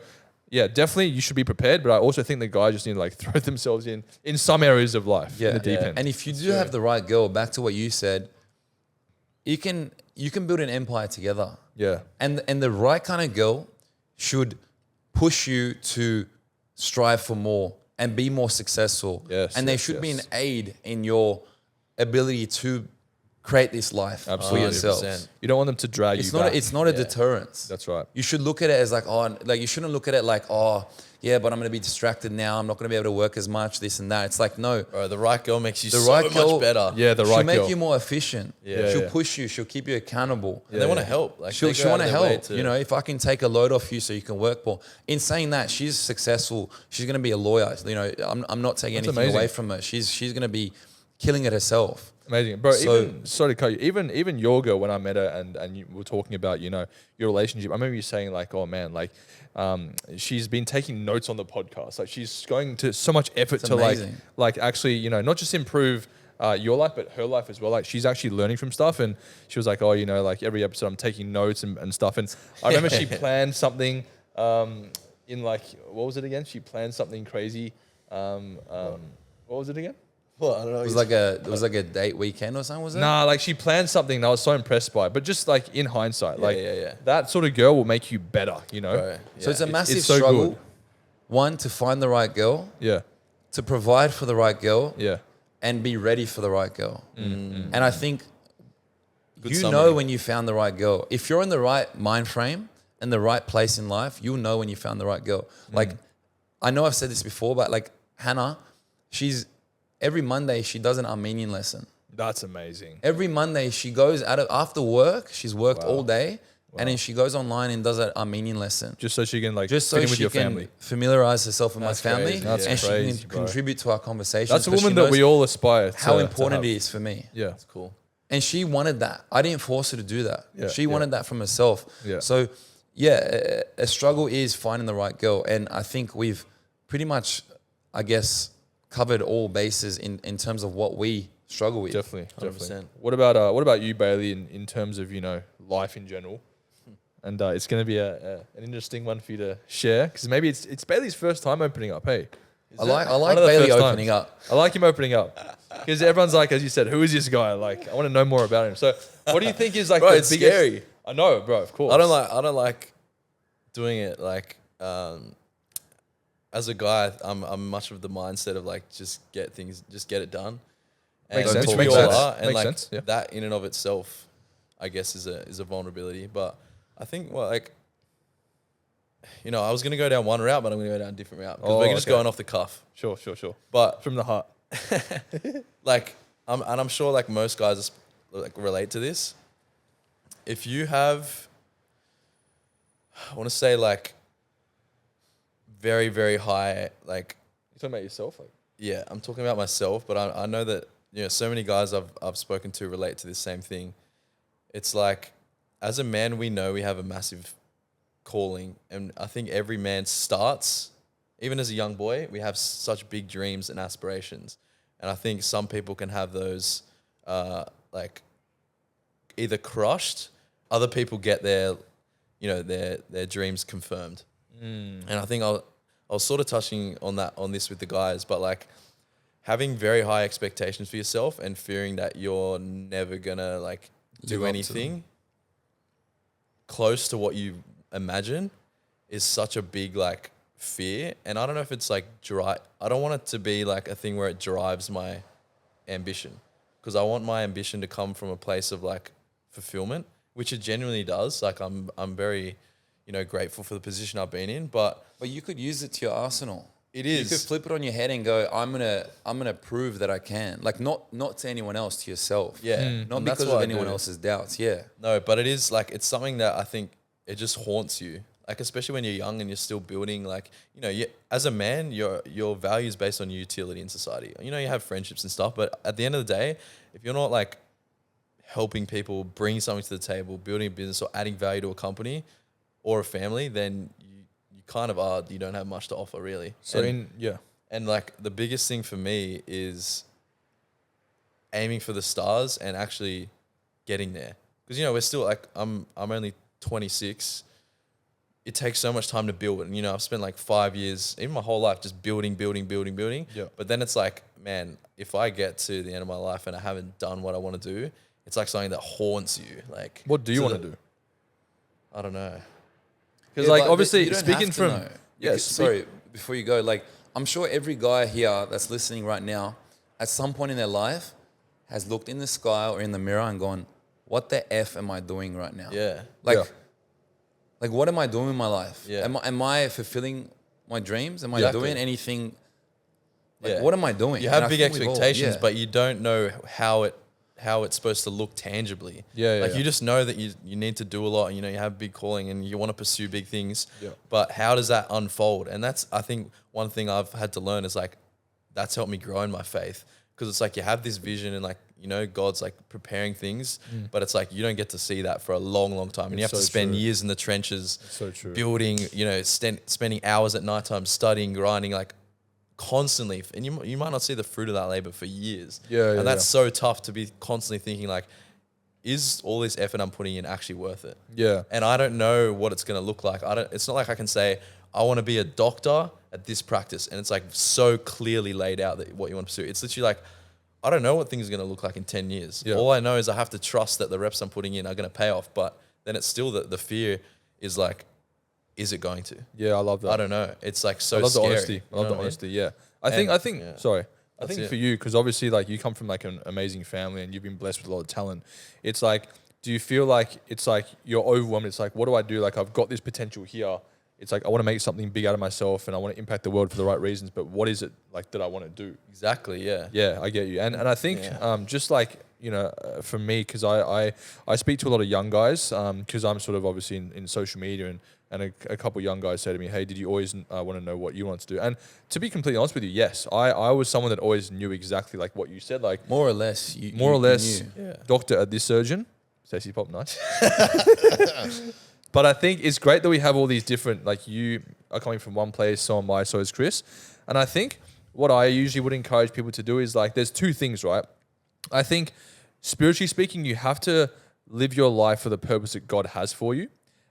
yeah, definitely you should be prepared, but I also think the guys just need to like throw themselves in some areas of life, in the deep end. And if you do have the right girl, back to what you said, you can build an empire together. Yeah. And the right kind of girl should push you to strive for more and be more successful. Yes, and they yes, should be an yes. aid in your ability to create this life for yourself. 100%. You don't want them to drag you back. It's not a deterrence. That's right. You should look at it as like, oh, like you shouldn't look at it like, oh, yeah, but I'm going to be distracted now. I'm not going to be able to work as much, this and that. It's like, no. Bro, the right girl makes you The so right much girl- better. Yeah, the right She'll make girl. you more efficient. Yeah. She'll Yeah. push you. She'll keep you accountable. And they want to help. Like She'll they go want out to of their way help. to- You know, if I can take a load off you so you can work more. In saying that, she's successful. She's going to be a lawyer. You know, I'm not taking That's anything amazing. away from her. She's going to be killing it herself. Amazing, bro. So- Even sorry to cut you. Even your girl, when I met her and you were talking about, you know, your relationship. I remember you saying like, oh man, like, she's been taking notes on the podcast. Like, she's going to so much effort It's to amazing. like actually, you know, not just improve your life, but her life as well. Like, she's actually learning from stuff, and she was like, oh, you know, like every episode I'm taking notes and stuff. And I remember she planned something in like, what was it again? She planned something crazy. What was it again? Well, I don't know. It was like a date weekend or something, was it? Nah, like she planned something and I was so impressed by it. But just like in hindsight, like yeah. that sort of girl will make you better, you know? Bro, So it's a yeah. massive it's so struggle. good. One, to find the right girl, Yeah, to provide for the right girl, yeah. and be ready for the right girl. And I think Good you summary. know when you found the right girl. If you're in the right mind frame and the right place in life, you'll know when you found the right girl. Like, I know I've said this before, but like Hannah, every Monday she does an Armenian lesson. That's amazing. Every Monday she goes after work, she's worked all day, and then she goes online and does an Armenian lesson. Just so she can like Just fit so in with she your can family. familiarize herself with That's my family, crazy. That's and she crazy, can bro. contribute to our conversation. That's a woman that we all aspire to. how important to it have. is for me. Yeah. That's cool. And she wanted that. I didn't force her to do that. Yeah, She yeah. wanted that from herself. Yeah. So, yeah, a struggle is finding the right girl. And I think we've pretty much, I guess, covered all bases in terms of what we struggle with. Definitely. 100%. What about you, Bailey, in terms of, you know, life in general? And it's going to be an interesting one for you to share, because maybe it's Bailey's first time opening up. Hey, I like One of the Bailey first opening times. up. I like him opening up, because everyone's like, as you said, who is this guy? Like, I want to know more about him. So, what do you think is like Bro, the it's biggest? scary. I know, bro. Of course. I don't like doing it like as a guy. I'm much of the mindset of like just get it done. Makes And sense, which makes we all sense, are, and makes like sense, yeah. that in and of itself, I guess is a vulnerability. But I think like, you know, I was gonna go down one route, but I'm gonna go down a different route because Oh, we're just okay. going off the cuff. Sure. But From the heart. like I'm sure like most guys like relate to this. If you have, I want to say like very, very high, like, You talking about yourself? Like, yeah, I'm talking about myself, but I know that, you know, so many guys I've spoken to relate to this same thing. It's like, as a man, we know we have a massive calling, and I think every man starts, even as a young boy, we have such big dreams and aspirations. And I think some people can have those, like, either crushed, other people get their, you know, their dreams confirmed. And I think I was sort of touching on this with the guys, but like having very high expectations for yourself and fearing that you're never gonna like Live do up to anything close to what you imagine is such a big like fear. And I don't know if it's like I don't want it to be like a thing where it drives my ambition, because I want my ambition to come from a place of like fulfillment, which it genuinely does. Like I'm very, you know, grateful for the position I've been in, but you could use it to your arsenal. it You is. could flip it on your head and go, I'm gonna prove that I can. Like not to anyone else, to yourself. Yeah. Not And that's because what of I anyone do. else's doubts. Yeah. No, but it is like, it's something that I think it just haunts you. Like, especially when you're young and you're still building, like, you know, as a man, your value is based on your utility in society. You know, you have friendships and stuff, but at the end of the day, if you're not like helping people, bringing something to the table, building a business or adding value to a company or a family, then you kind of are, you don't have much to offer really. So and like the biggest thing for me is aiming for the stars and actually getting there. Because, you know, we're still like, I'm only 26. It takes so much time to build it. And, you know, I've spent like 5 years, even my whole life, just building. Yeah. But then it's like, man, if I get to the end of my life and I haven't done what I want to do, it's like something that haunts you. Like, What do you want to do? I don't know. Because like obviously speaking from sorry, before you go, like I'm sure every guy here that's listening right now, at some point in their life, has looked in the sky or in the mirror and gone, "What the f am I doing right now?" Yeah. Like what am I doing with my life? Yeah. Am I fulfilling my dreams? Am I Exactly. doing anything? Like, what am I doing? You And have I big think we've all- expectations, yeah. but you don't know how it's supposed to look tangibly. You just know that you need to do a lot, and you know you have a big calling and you want to pursue big things. Yeah. But how does that unfold? And that's, I think, one thing I've had to learn is like that's helped me grow in my faith, because it's like you have this vision and like, you know, God's like preparing things, but it's like you don't get to see that for a long, long time, and you have to spend years in the trenches, building, you know, spending hours at nighttime studying, grinding, like constantly, and you might not see the fruit of that labor for years. And that's so tough to be constantly thinking like, is all this effort I'm putting in actually worth it? Yeah. And I don't know what it's going to look like. It's not like I can say I want to be a doctor at this practice, and it's like so clearly laid out that what you want to pursue. It's literally like, I don't know what things are going to look like in 10 years. Yeah. All I know is I have to trust that the reps I'm putting in are going to pay off. But then it's still the fear is like, is it going to? Yeah, I love that. I don't know. It's like so I love scary. the honesty. I love the honesty. Yeah. I think, sorry. I think for you, because obviously like you come from like an amazing family and you've been blessed with a lot of talent. It's like, do you feel like it's like you're overwhelmed? It's like, what do I do? Like I've got this potential here. It's like I want to make something big out of myself and I want to impact the world for the right reasons. But what is it like that I want to do? Exactly. Yeah. Yeah, I get you. And I think just like, you know, for me, because I speak to a lot of young guys because I'm sort of obviously in social media, and a couple of young guys say to me, hey, did you always want to know what you wanted to do? And to be completely honest with you, yes, I was someone that always knew exactly like what you said, like more or less, you knew. doctor at this surgeon. Stacey Pop, nice. But I think it's great that we have all these different, like you are coming from one place, so am I, so is Chris. And I think what I usually would encourage people to do is like, there's two things, right? I think spiritually speaking, you have to live your life for the purpose that God has for you.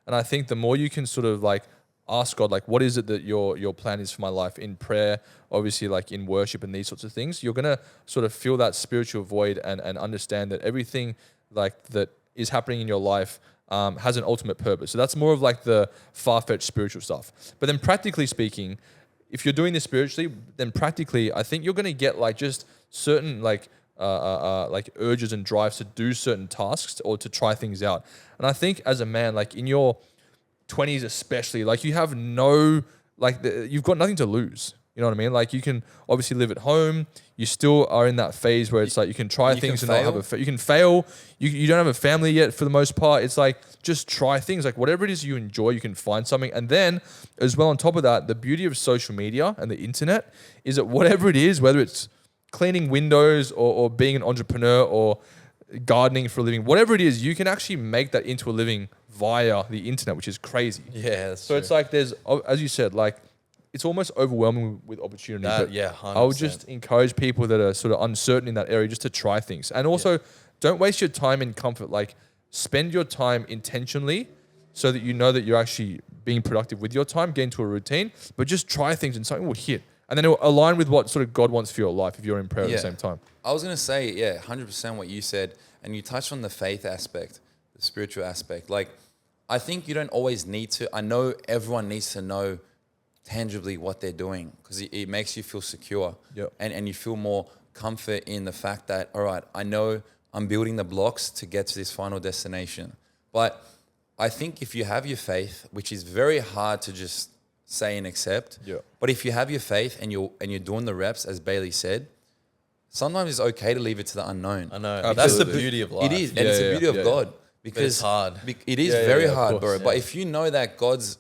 And I think the more you can sort of like ask God, like, what is it that your plan is for my life in prayer, obviously like in worship and these sorts of things, you're going to sort of fill that spiritual void and understand that everything like that is happening in your life has an ultimate purpose. So that's more of like the far-fetched spiritual stuff. But then practically speaking, if you're doing this spiritually, then practically I think you're going to get like just certain like urges and drives to do certain tasks or to try things out. And I think as a man, like in your 20s especially, like you have no, like you've got nothing to lose. You know what I mean? Like you can obviously live at home. You still are in that phase where it's like you can try things and not have you can fail. You don't have a family yet for the most part. It's like just try things. Like whatever it is you enjoy, you can find something. And then as well on top of that, the beauty of social media and the internet is that whatever it is, whether it's cleaning windows or being an entrepreneur or gardening for a living, whatever it is, you can actually make that into a living via the internet, which is crazy. Yeah, that's so true. It's like there's, as you said, like it's almost overwhelming with opportunity. But 100%. I would just encourage people that are sort of uncertain in that area just to try things. And also don't waste your time in comfort. Like spend your time intentionally so that you know that you're actually being productive with your time, get into a routine, but just try things and something will hit. And then it will align with what sort of God wants for your life if you're in prayer at the same time. I was going to say, 100% what you said. And you touched on the faith aspect, the spiritual aspect. Like, I think you don't always need to. I know everyone needs to know tangibly what they're doing because it makes you feel secure. Yep. And you feel more comfort in the fact that, all right, I know I'm building the blocks to get to this final destination. But I think if you have your faith, which is very hard to just say and accept, but if you have your faith and you're doing the reps, as Bayley said, sometimes it's okay to leave it to the unknown. I know. That's the beauty of life. It is. And it's the beauty of God. Because it's hard. It is very hard, bro. Course, But if you know that God's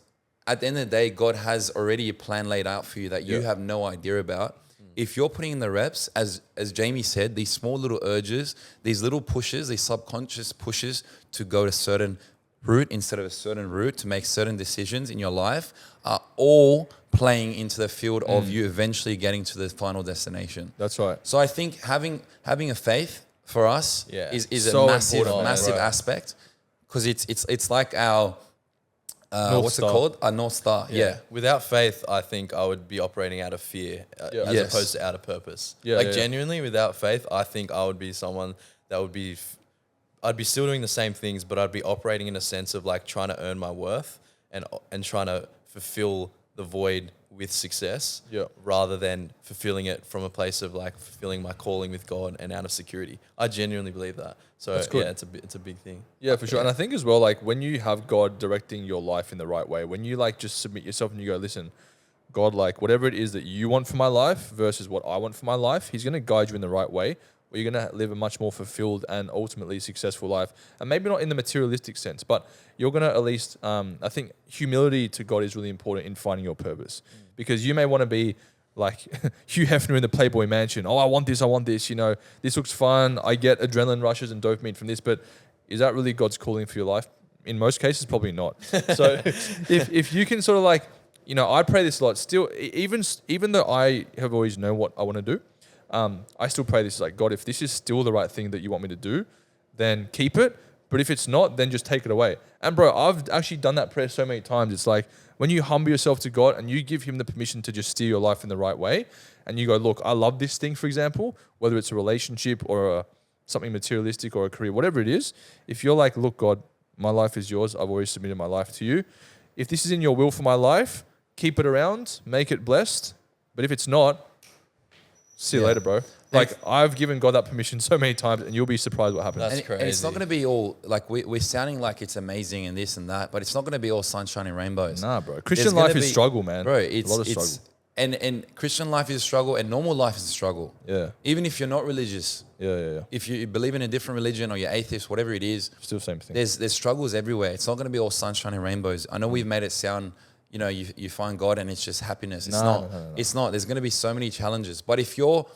at the end of the day, God has already a plan laid out for you that you have no idea about. If you're putting in the reps, as Jamie said, these small little urges, these little pushes, these subconscious pushes to go to a certain route instead of a certain route, to make certain decisions in your life, are all playing into the field of you eventually getting to the final destination. That's right. So I think having a faith for us is So a massive important. Right. aspect, because it's like our North what's Star. it called? A North Star. Yeah. Without faith, I think I would be operating out of fear as Yes. opposed to out of purpose. Yeah, like yeah. genuinely, without faith, I think I would be someone that would be. I'd be still doing the same things, but I'd be operating in a sense of like trying to earn my worth and trying to fulfill the void with success, rather than fulfilling it from a place of like fulfilling my calling with God and out of security. I genuinely believe that. So yeah, it's a big thing. Yeah, for sure. And I think as well, like when you have God directing your life in the right way, when you like just submit yourself and you go, listen, God, like whatever it is that you want for my life versus what I want for my life, he's going to guide you in the right way, where you're going to live a much more fulfilled and ultimately successful life. And maybe not in the materialistic sense, but you're going to at least, I think humility to God is really important in finding your purpose. Because you may want to be like Hugh Hefner in the Playboy Mansion. Oh, I want this, you know, this looks fun. I get adrenaline rushes and dopamine from this, but is that really God's calling for your life? In most cases, probably not. So if you can sort of like, you know, I pray this a lot still, even though I have always known what I want to do, I still pray this like, God, if this is still the right thing that you want me to do, then keep it. But if it's not, then just take it away. And bro, I've actually done that prayer so many times. It's like when you humble yourself to God and you give him the permission to just steer your life in the right way, and you go, look, I love this thing, for example, whether it's a relationship or something materialistic or a career, whatever it is, if you're like, look, God, my life is yours. I've always submitted my life to you. If this is in your will for my life, keep it around, make it blessed. But if it's not, see you later, bro. Like, I've given God that permission so many times, and you'll be surprised what happens. That's And crazy. it's not going to be all, like, we're sounding like it's amazing and this and that, but it's not going to be all sunshine and rainbows. Nah, bro. Christian There's gonna life is be- struggle, man. Bro, a lot of struggle. And Christian life is a struggle, and normal life is a struggle. Yeah. Even if you're not religious, Yeah. if you believe in a different religion or you're atheist, whatever it is, Still same thing. there's struggles everywhere. It's not going to be all sunshine and rainbows. I know we've made it sound, you know, you find God and it's just happiness. It's not. No. It's not. There's going to be so many challenges. But if your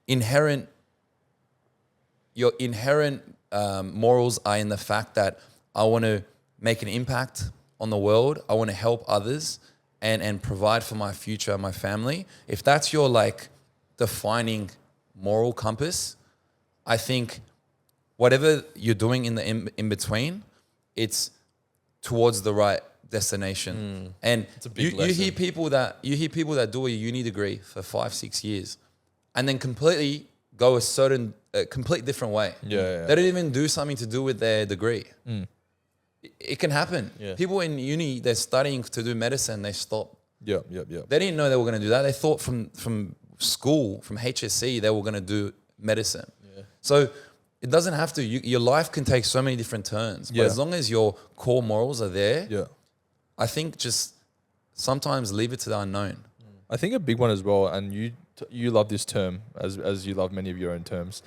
inherent morals are in the fact that I want to make an impact on the world, I want to help others and provide for my future, my family. If that's your like defining moral compass, I think whatever you're doing in the in between, it's towards the right destination. And It's a big you hear lesson. people that do a uni degree for 5-6 years and then completely go a complete different way. Yeah. They don't even do something to do with their degree. It can happen. Yeah. People in uni, they're studying to do medicine, they stop. Yep. They didn't know they were going to do that. They thought from school, from HSC, they were going to do medicine. Yeah. So it doesn't have to. Your life can take so many different turns. But as long as your core morals are there, I think just sometimes leave it to the unknown. I think a big one as well, and you love this term as you love many of your own terms.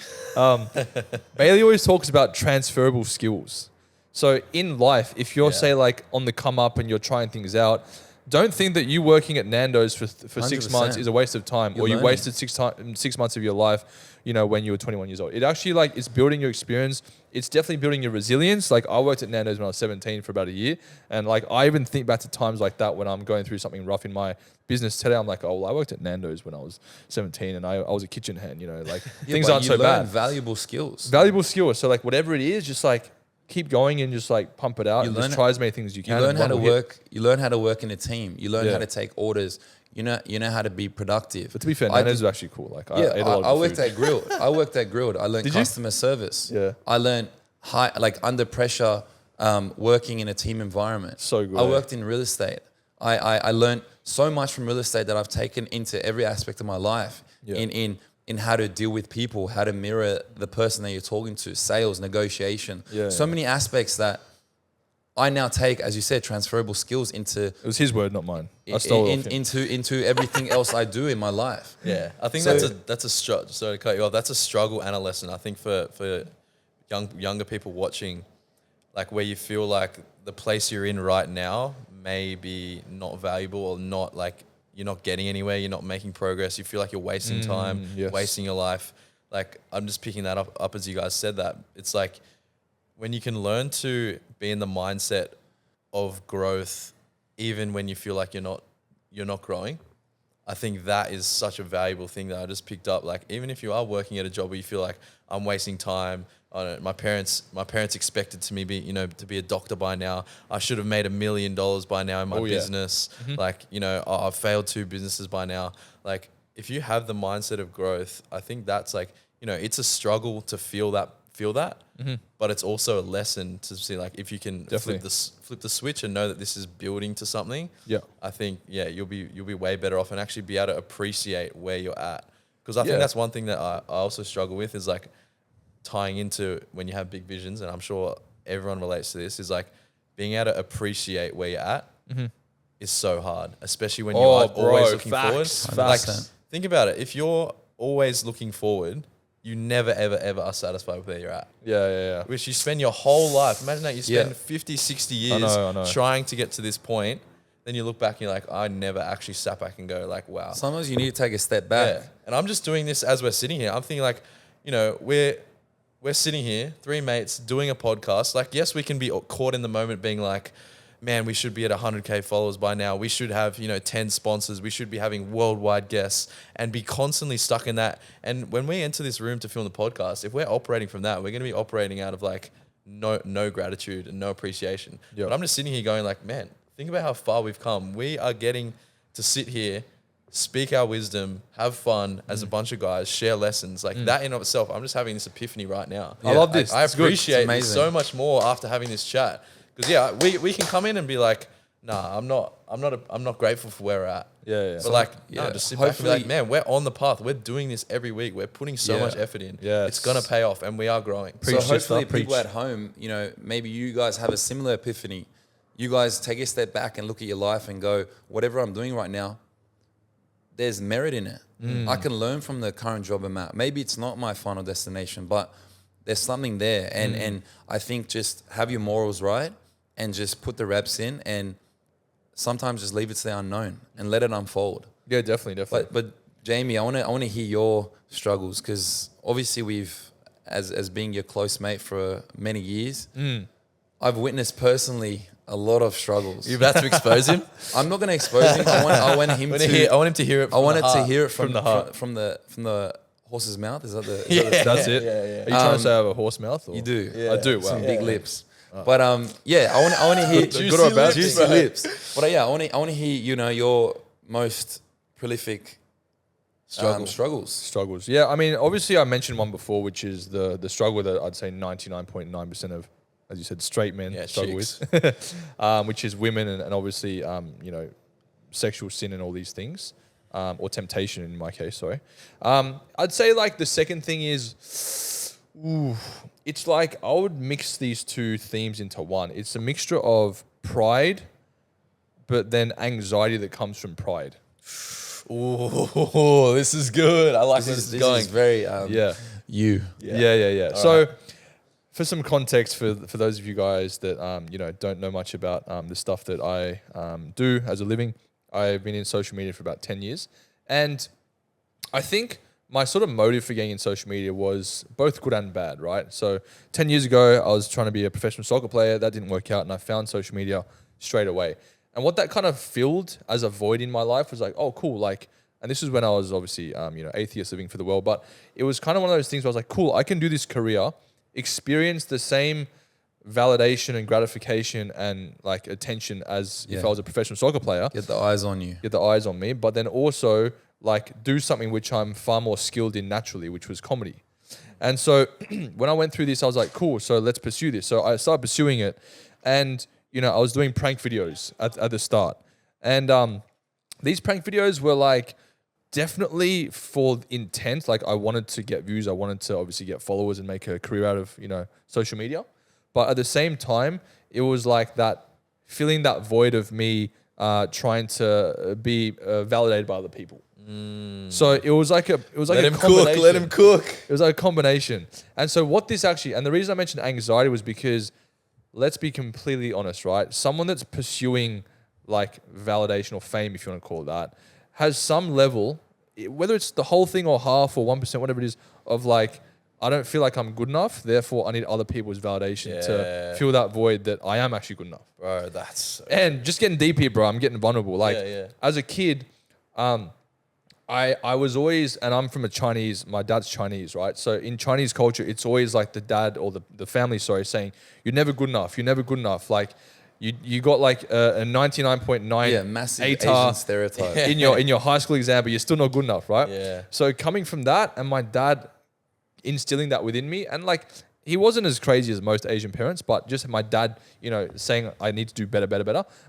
Bayley always talks about transferable skills. So in life, if you're say like on the come up and you're trying things out, don't think that you working at Nando's for 6 months 100%. is a waste of time, or you learning. wasted 6 months of your life, you know, when you were 21 years old. It actually like it's building your experience. It's definitely building your resilience. Like I worked at Nando's when I was 17 for about a year, and like I even think back to times like that when I'm going through something rough in my business today. I'm like, oh, well, I worked at Nando's when I was 17, and I was a kitchen hand. You know, like things aren't so bad. Valuable skills. Valuable skills. So like whatever it is, just like keep going and just like pump it out. You And learn just try as many things as you can. You learn and how one to will hit. work. You learn how to work in a team. You learn how to take orders. You know how to be productive. But to be fair, Nando's is actually cool. Like I ate a lot I of worked food. at Grilled. I learned Did you? customer service. Yeah. I learned under pressure, working in a team environment. So good, I eh? worked in real estate. I learned so much from real estate that I've taken into every aspect of my life. Yeah. In how to deal with people, how to mirror the person that you're talking to, sales, negotiation. So many aspects that I now take, as you said, transferable skills into. It was his word, not mine. I stole it off him. into everything else I do in my life. Yeah, I think So- that's a struggle. Sorry to cut you off. That's a struggle and a lesson. I think for younger people watching, like where you feel like the place you're in right now may be not valuable or not like you're not getting anywhere, you're not making progress, you feel like you're wasting time, wasting your life. Like I'm just picking that up as you guys said that. It's like when you can learn to be in the mindset of growth even when you feel like you're not growing, I think that is such a valuable thing that I just picked up. Like even if you are working at a job where you feel like I'm wasting time, I don't know, my parents expected to me to be a doctor by now. I should have made $1 million by now in my business. Like, I've failed 2 businesses by now. Like if you have the mindset of growth, I think that's like, it's a struggle to feel that, but it's also a lesson to see like if you can flip the switch and know that this is building to something. Yeah, I think you'll be way better off and actually be able to appreciate where you're at. Because I think that's one thing that I also struggle with is like tying into when you have big visions, and I'm sure everyone relates to this, is like being able to appreciate where you're at is so hard, especially when you are always looking forward. Like think about it, if you're always looking forward, you never, ever, ever are satisfied with where you're at. Yeah. Which you spend your whole life. Imagine that you spend 50, 60 years trying to get to this point. Then you look back and you're like, I never actually sat back and go like, wow. Sometimes you need to take a step back. Yeah. And I'm just doing this as we're sitting here. I'm thinking like, we're sitting here, 3 mates doing a podcast. Like, yes, we can be caught in the moment being like, man, we should be at 100K followers by now. We should have, 10 sponsors. We should be having worldwide guests and be constantly stuck in that. And when we enter this room to film the podcast, if we're operating from that, we're going to be operating out of like no gratitude and no appreciation. Yep. But I'm just sitting here going like, man, think about how far we've come. We are getting to sit here, speak our wisdom, have fun as a bunch of guys, share lessons. Like that in of itself, I'm just having this epiphany right now. I love this. I appreciate this so much more after having this chat. Because we can come in and be like, nah, I'm not grateful for where we're at. Yeah. But just sit back and be like, man, we're on the path. We're doing this every week. We're putting so much effort in. Yeah, it's gonna pay off, and we are growing. So hopefully, people at home, maybe you guys have a similar epiphany. You guys take a step back and look at your life and go, whatever I'm doing right now, there's merit in it. I can learn from the current job I'm at. Maybe it's not my final destination, but there's something there. And I think just have your morals right and just put the reps in, and sometimes just leave it to the unknown and let it unfold. Yeah, definitely. But Jamie, I want to hear your struggles, because obviously we've, as being your close mate for many years, I've witnessed personally a lot of struggles. You're about to expose him? I'm not going to expose him. I want him to hear it. From the heart, from the horse's mouth. Is that the? That's it. Yeah. Are you trying to say I have a horse mouth? Or? You do. Yeah. I do. Wow. Some big lips. But I want to hear juicy lips. But I want to hear your most prolific struggles. Yeah, I mean, obviously I mentioned one before, which is the struggle that I'd say 99.9% of, as you said, straight men struggle with, which is women and obviously sexual sin and all these things, or temptation in my case. Sorry, I'd say like the second thing is. It's like I would mix these 2 themes into one. It's a mixture of pride, but then anxiety that comes from pride. Ooh, this is good. I like this is going. This is very Yeah. So, for some context for those of you guys that don't know much about the stuff that I do as a living, I've been in social media for about 10 years, and I think my sort of motive for getting in social media was both good and bad, right? So 10 years ago, I was trying to be a professional soccer player. That didn't work out, and I found social media straight away. And what that kind of filled as a void in my life was like, oh, cool. Like, and this is when I was obviously, atheist living for the world, but it was kind of one of those things where I was like, cool, I can do this career, experience the same validation and gratification and like attention as if I was a professional soccer player. Get the eyes on you. Get the eyes on me, but then also like do something which I'm far more skilled in naturally, which was comedy. And so when I went through this, I was like, cool, so let's pursue this. So I started pursuing it, and I was doing prank videos at the start. And these prank videos were like definitely for intent. Like I wanted to get views. I wanted to obviously get followers and make a career out of, social media. But at the same time, it was like that, filling that void of me trying to be validated by other people. So it was like a combination. Let him cook. It was like a combination. And so what this actually, and the reason I mentioned anxiety was because let's be completely honest, right? Someone that's pursuing like validation or fame, if you want to call it that, has some level, whether it's the whole thing or half or 1%, whatever it is, of like, I don't feel like I'm good enough, therefore I need other people's validation to fill that void that I am actually good enough. Bro, that's so and just getting deep here, bro. I'm getting vulnerable. Like as a kid, I was always, and I'm from my dad's Chinese, right? So in Chinese culture, it's always like the dad or the family, saying, you're never good enough. You're never good enough. Like you got like a 99.9 massive ATAR Asian stereotype in your high school exam, but you're still not good enough, right? Yeah. So coming from that and my dad instilling that within me, and like he wasn't as crazy as most Asian parents, but just my dad, saying I need to do better,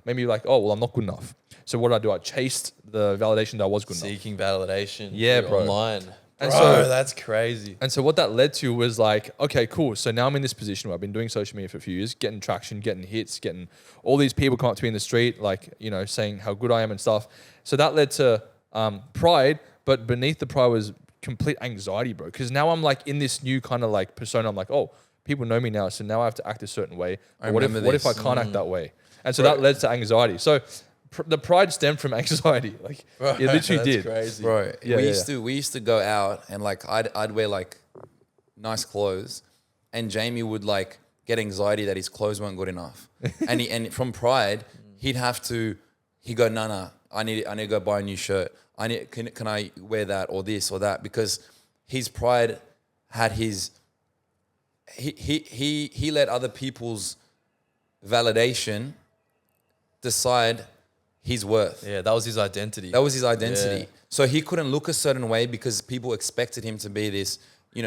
made me like, oh, well, I'm not good enough. So what did I do? I chased the validation that I was good enough. Seeking validation. Yeah, bro. Online. And Bro, so that's crazy. And so what that led to was like, okay, cool. So now I'm in this position where I've been doing social media for a few years, getting traction, getting hits, getting all these people come up to me in the street, like, saying how good I am and stuff. So that led to pride, but beneath the pride was complete anxiety, bro. Because now I'm like in this new kind of like persona. I'm like, oh, people know me now, so now I have to act a certain way. What if I can't act that way? And so that led to anxiety. So the pride stemmed from anxiety. Like, Bro, it literally did. Crazy. bro. Yeah, we used to go out and like I'd wear like nice clothes, and Jamie would like get anxiety that his clothes weren't good enough, and from pride he'd go no, I need to go buy a new shirt. Can I wear that or this or that, because his pride had he let other people's validation decide his worth. Yeah, that was his identity. Yeah. So he couldn't look a certain way because people expected him to be this,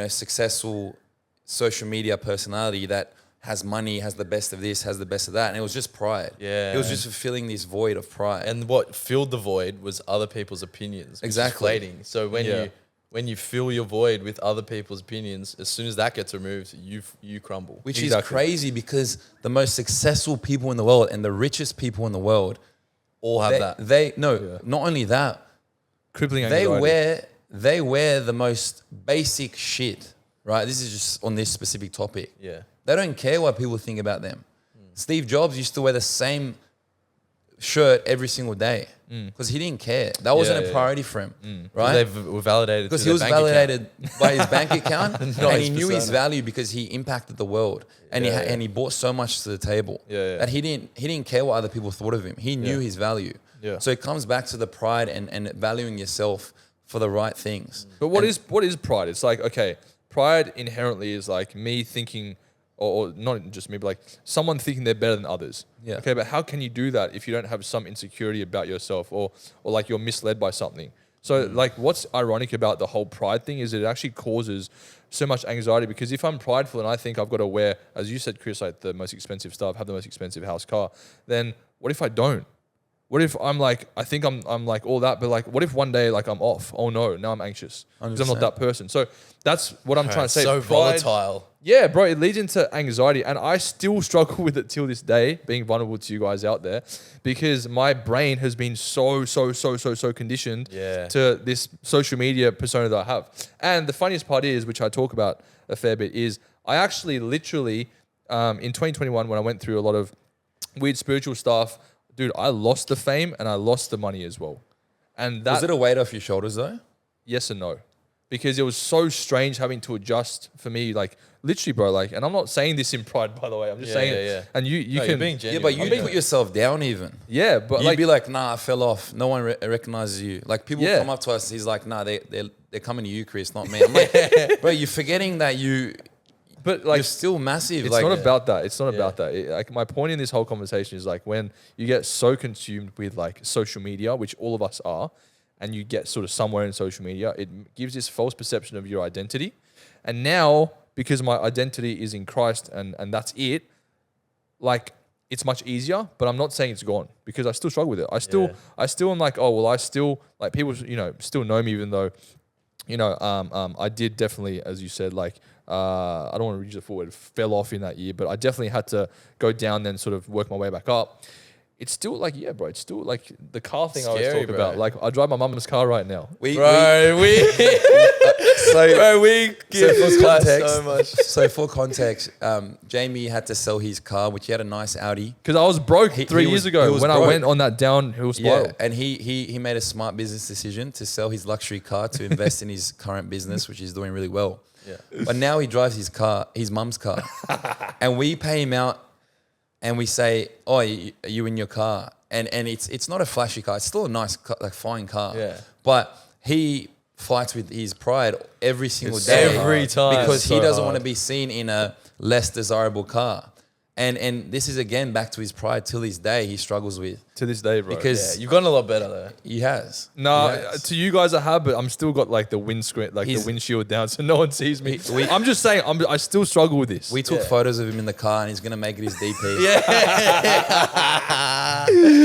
successful social media personality that has money, has the best of this, has the best of that. And it was just pride. Yeah. It was just fulfilling this void of pride. And what filled the void was other people's opinions. Exactly. Inflating. So when you fill your void with other people's opinions, as soon as that gets removed, you crumble. Which is crazy, because the most successful people in the world and the richest people in the world all have that. Not only that, Crippling anxiety. they wear the most basic shit, right? This is just on this specific topic. Yeah. They don't care what people think about them. Steve Jobs used to wear the same shirt every single day because he didn't care. That wasn't a priority for him, right? They were validated because he was validated by his bank account, Not and his he knew his persona. value because he impacted the world, and he brought so much to the table that he didn't care what other people thought of him. He knew his value. Yeah. So it comes back to the pride and valuing yourself for the right things. But what is pride? It's like, okay, pride inherently is like me thinking, or not just me, but like someone thinking they're better than others. Yeah. Okay, but how can you do that if you don't have some insecurity about yourself, or like you're misled by something? So like what's ironic about the whole pride thing is it actually causes so much anxiety, because if I'm prideful and I think I've got to wear, as you said, Chris, like the most expensive stuff, have the most expensive house, car, then what if I don't? What if I'm like, I think I'm like all that, but like, what if one day like I'm off? Oh no, now I'm anxious because I'm not that person. So that's what I'm trying to say. So Pride- volatile. Yeah, bro, it leads into anxiety, and I still struggle with it till this day, being vulnerable to you guys out there, because my brain has been so conditioned to this social media persona that I have. And the funniest part is, which I talk about a fair bit, is I actually literally, in 2021, when I went through a lot of weird spiritual stuff, dude, I lost the fame and I lost the money as well. And that, Was it a weight off your shoulders though? yes and no. Because it was so strange having to adjust for me, like literally, bro. Like, and I'm not saying this in pride, by the way. I'm just saying it. And you No, can, you're being Yeah, genuine. but you put yourself down even. yeah, but You'd like, be like, nah, I fell off. No one recognizes you. Like people Yeah. come up to us. He's like, nah, they're coming to you, Chris, not me. I'm like, bro, you're forgetting that you're but like, still massive. it's like, not about that. It's not about that. Like my point in this whole conversation is like when you get so consumed with like social media, which all of us are, and you get sort of somewhere in social media, it gives this false perception of your identity. And now, because my identity is in Christ and that's it, like it's much easier, but I'm not saying it's gone, because I still struggle with it. I still am like, oh, well, I still, like people, still know me, even though, I did definitely, as you said, like, I don't want to use the full word, fell off in that year, but I definitely had to go down, then sort of work my way back up. It's still like, yeah, bro, it's still like the car thing I always Scary, talk bro. about. Like I drive my mum's car right now. we Bro, we Bro, we give this guy so much. So for context, Jamie had to sell his car, which he had a nice Audi. Because I was broke He 3 was- years ago he was when I broke. went on that downhill spiral. Yeah, and he made a smart business decision to sell his luxury car to invest in his current business, which is doing really well. Yeah. But now he drives his mum's car, and we pay him out, and we say, "Oh, are you in your car?" And it's not a flashy car; it's still a nice, like fine car. Yeah. But he fights with his pride every single day, every time. because he So doesn't hard. want to be seen in a less desirable car. And this is again back to his pride. Till this day, he struggles with, To this day, bro. because Yeah, you've gotten a lot better though. he has. No, He has. to you guys I have, but I'm still got like the windscreen, like the He's- windshield down, so no one sees me. We- I'm just saying, I still struggle with this. We took Yeah. photos of him in the car, and he's gonna make it his DP.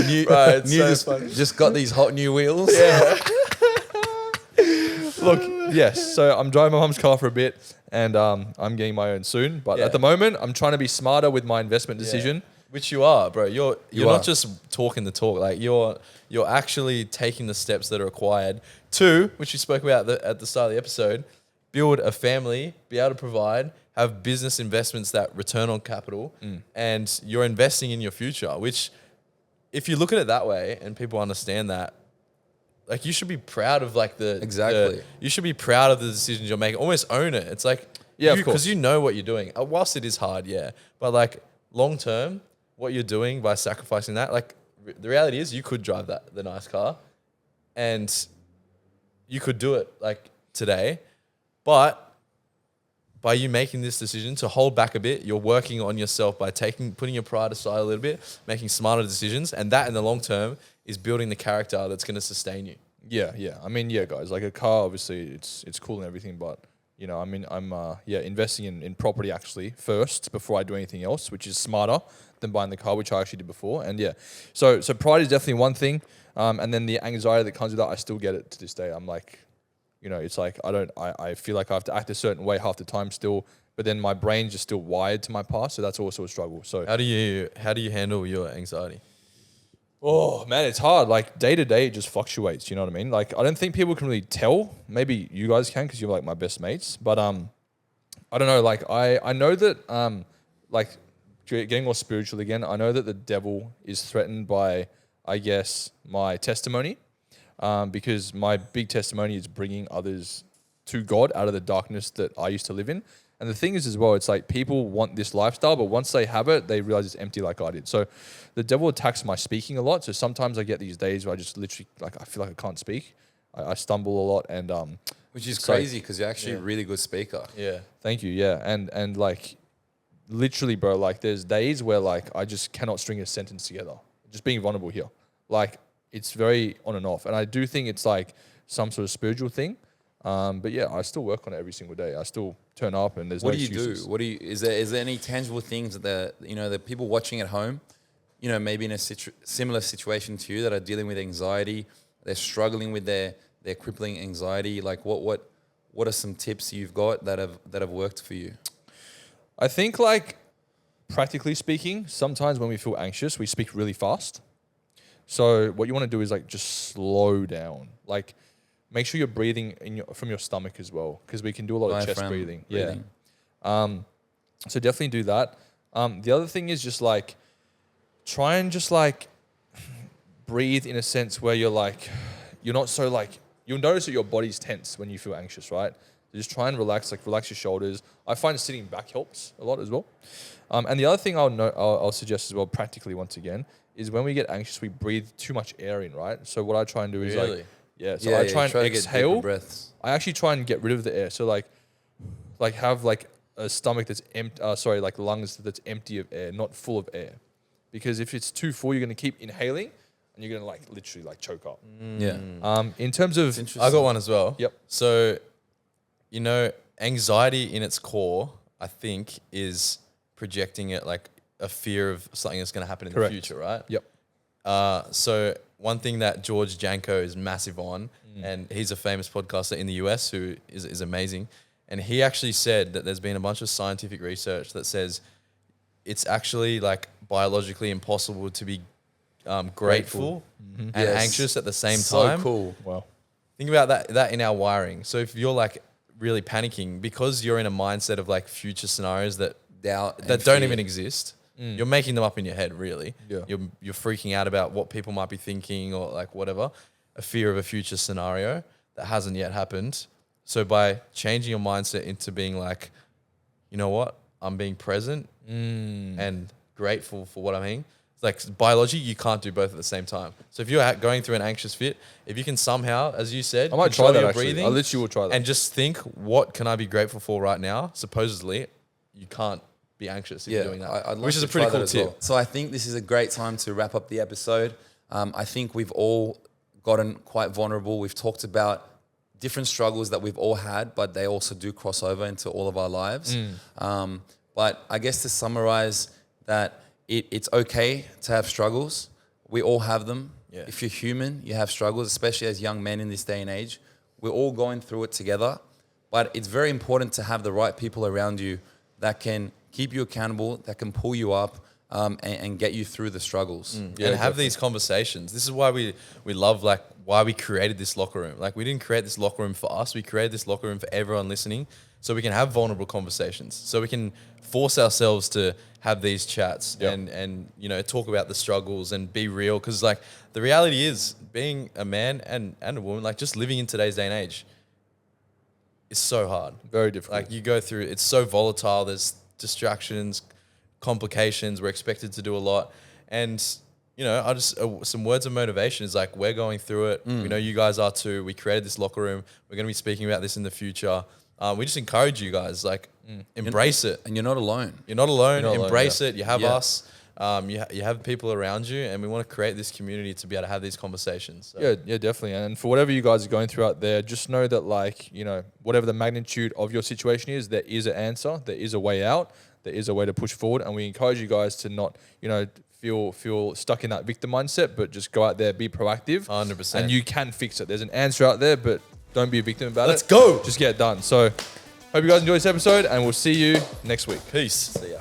New, Bro, it's new so just, funny. just got these hot new wheels. Look, yes. So I'm driving my mum's car for a bit, and I'm getting my own soon. But Yeah. at the moment, I'm trying to be smarter with my investment decision. Which you are, bro. You're You not are. just talking the talk. Like you're actually taking the steps that are required to, which you spoke about at the start of the episode, build a family, be able to provide, have business investments that return on capital, and you're investing in your future. Which, if you look at it that way, and people understand that, like you should be proud of like the Exactly. you should be proud of the decisions you're making. Almost own it. It's like Yeah, of course. because you know what you're doing. Whilst it is hard, yeah, but like long term, what you're doing by sacrificing that, like the reality is, you could drive the nice car, and you could do it like today, but by you making this decision to hold back a bit, you're working on yourself by putting your pride aside a little bit, making smarter decisions, and that in the long term is building the character that's going to sustain you. Yeah, yeah. I mean, yeah, guys. Like a car, obviously, it's cool and everything, but you know, I mean, I'm investing in property actually first before I do anything else, which is smarter than buying the car, which I actually did before. And yeah, so pride is definitely one thing, and then the anxiety that comes with that, I still get it to this day. I'm like, you know, it's like I feel like I have to act a certain way half the time still, but then my brain's just still wired to my past, so that's also a struggle. So How do you handle your anxiety? oh man, it's hard. Like day to day, it just fluctuates. You know what I mean? Like I don't think people can really tell. Maybe you guys can because you're like my best mates. But I don't know. Like I know that like getting more spiritual again. I know that the devil is threatened by, I guess, my testimony, because my big testimony is bringing others to God out of the darkness that I used to live in. And the thing is as well, it's like people want this lifestyle, but once they have it, they realize it's empty like I did. So the devil attacks my speaking a lot. So sometimes I get these days where I just literally, like, I feel like I can't speak. I stumble a lot and Which is it's like- crazy because you're actually a really good speaker. Yeah. thank you, yeah. And like literally, bro, like there's days where like I just cannot string a sentence together. Just being vulnerable here. Like it's very on and off. And I do think it's like some sort of spiritual thing. But yeah, I still work on it every single day. I still turn up and there's What no do you excuses. do? What do you? Is there any tangible things that the people watching at home, you know, maybe in a similar situation to you that are dealing with anxiety, they're struggling with their crippling anxiety. Like what are some tips you've got that have worked for you? I think like practically speaking, sometimes when we feel anxious, we speak really fast. So what you want to do is like just slow down. Like make sure you're breathing from your stomach as well, because we can do a lot of chest Diaphragm breathing. breathing. Yeah. So definitely do that. The other thing is just like try and just like breathe in a sense where you're like you're not so like you'll notice that your body's tense when you feel anxious, right? So just try and relax your shoulders. I find sitting back helps a lot as well. And the other thing I'll suggest as well, practically once again, is when we get anxious, we breathe too much air in, right? So what I try and do is Really? like, so I try and to get deeper exhale. breaths. I actually try and get rid of the air. So like have like a stomach that's empty, like lungs that's empty of air, not full of air. Because if it's too full, you're going to keep inhaling and you're going to like literally like choke up. Yeah. In terms of, Interesting. I got one as well. Yep. So, you know, anxiety in its core, I think, is projecting it like a fear of something that's going to happen in Correct. the future, right? yep. So one thing that George Janko is massive on, and he's a famous podcaster in the US who is amazing, and he actually said that there's been a bunch of scientific research that says it's actually like biologically impossible to be grateful and Yes. anxious at the same So time. cool. Wow. Think about that in our wiring. So if you're like really panicking because you're in a mindset of like future scenarios that Doubt and don't fear. even exist. You're making them up in your head, really. Yeah. You're freaking out about what people might be thinking or like whatever, a fear of a future scenario that hasn't yet happened. So by changing your mindset into being like, you know what, I'm being present and grateful for what I'm having. Like biology, you can't do both at the same time. So if you're going through an anxious fit, if you can somehow, as you said, I might control try that your actually. breathing I literally will try that. and just think, what can I be grateful for right now? Supposedly, you can't be anxious if you're doing that, I'd like which is to a pretty try that cool as tip. well. So I think this is a great time to wrap up the episode. I think we've all gotten quite vulnerable. We've talked about different struggles that we've all had, but they also do cross over into all of our lives. But I guess to summarize that it's okay to have struggles. We all have them. Yeah. If you're human, you have struggles, especially as young men in this day and age. We're all going through it together. But it's very important to have the right people around you that can keep you accountable, that can pull you up and get you through the struggles. And have these conversations. This is why we love, like, why we created this locker room. Like, we didn't create this locker room for us. We created this locker room for everyone listening so we can have vulnerable conversations, so we can force ourselves to have these chats and you know, talk about the struggles and be real. Because, like, the reality is being a man and a woman, like, just living in today's day and age is so hard. Very difficult. Like, you go through, it's so volatile. There's distractions, complications. We're expected to do a lot. And, you know, I just, some words of motivation is like, we're going through it. We know you guys are too. We created this locker room. We're going to be speaking about this in the future. We just encourage you guys, like, embrace it. And you're not alone. You're not alone. You're not alone, Embrace yeah. it. You have Yeah. us. You have people around you, and we want to create this community to be able to have these conversations. So. Yeah, definitely. And for whatever you guys are going through out there, just know that, like, you know, whatever the magnitude of your situation is, there is an answer, there is a way out, there is a way to push forward. And we encourage you guys to not, you know, feel stuck in that victim mindset, but just go out there, be proactive. 100%. And you can fix it. There's an answer out there, but don't be a victim about Let's it. go. Just get it done. So hope you guys enjoyed this episode, and we'll see you next week. Peace. See ya.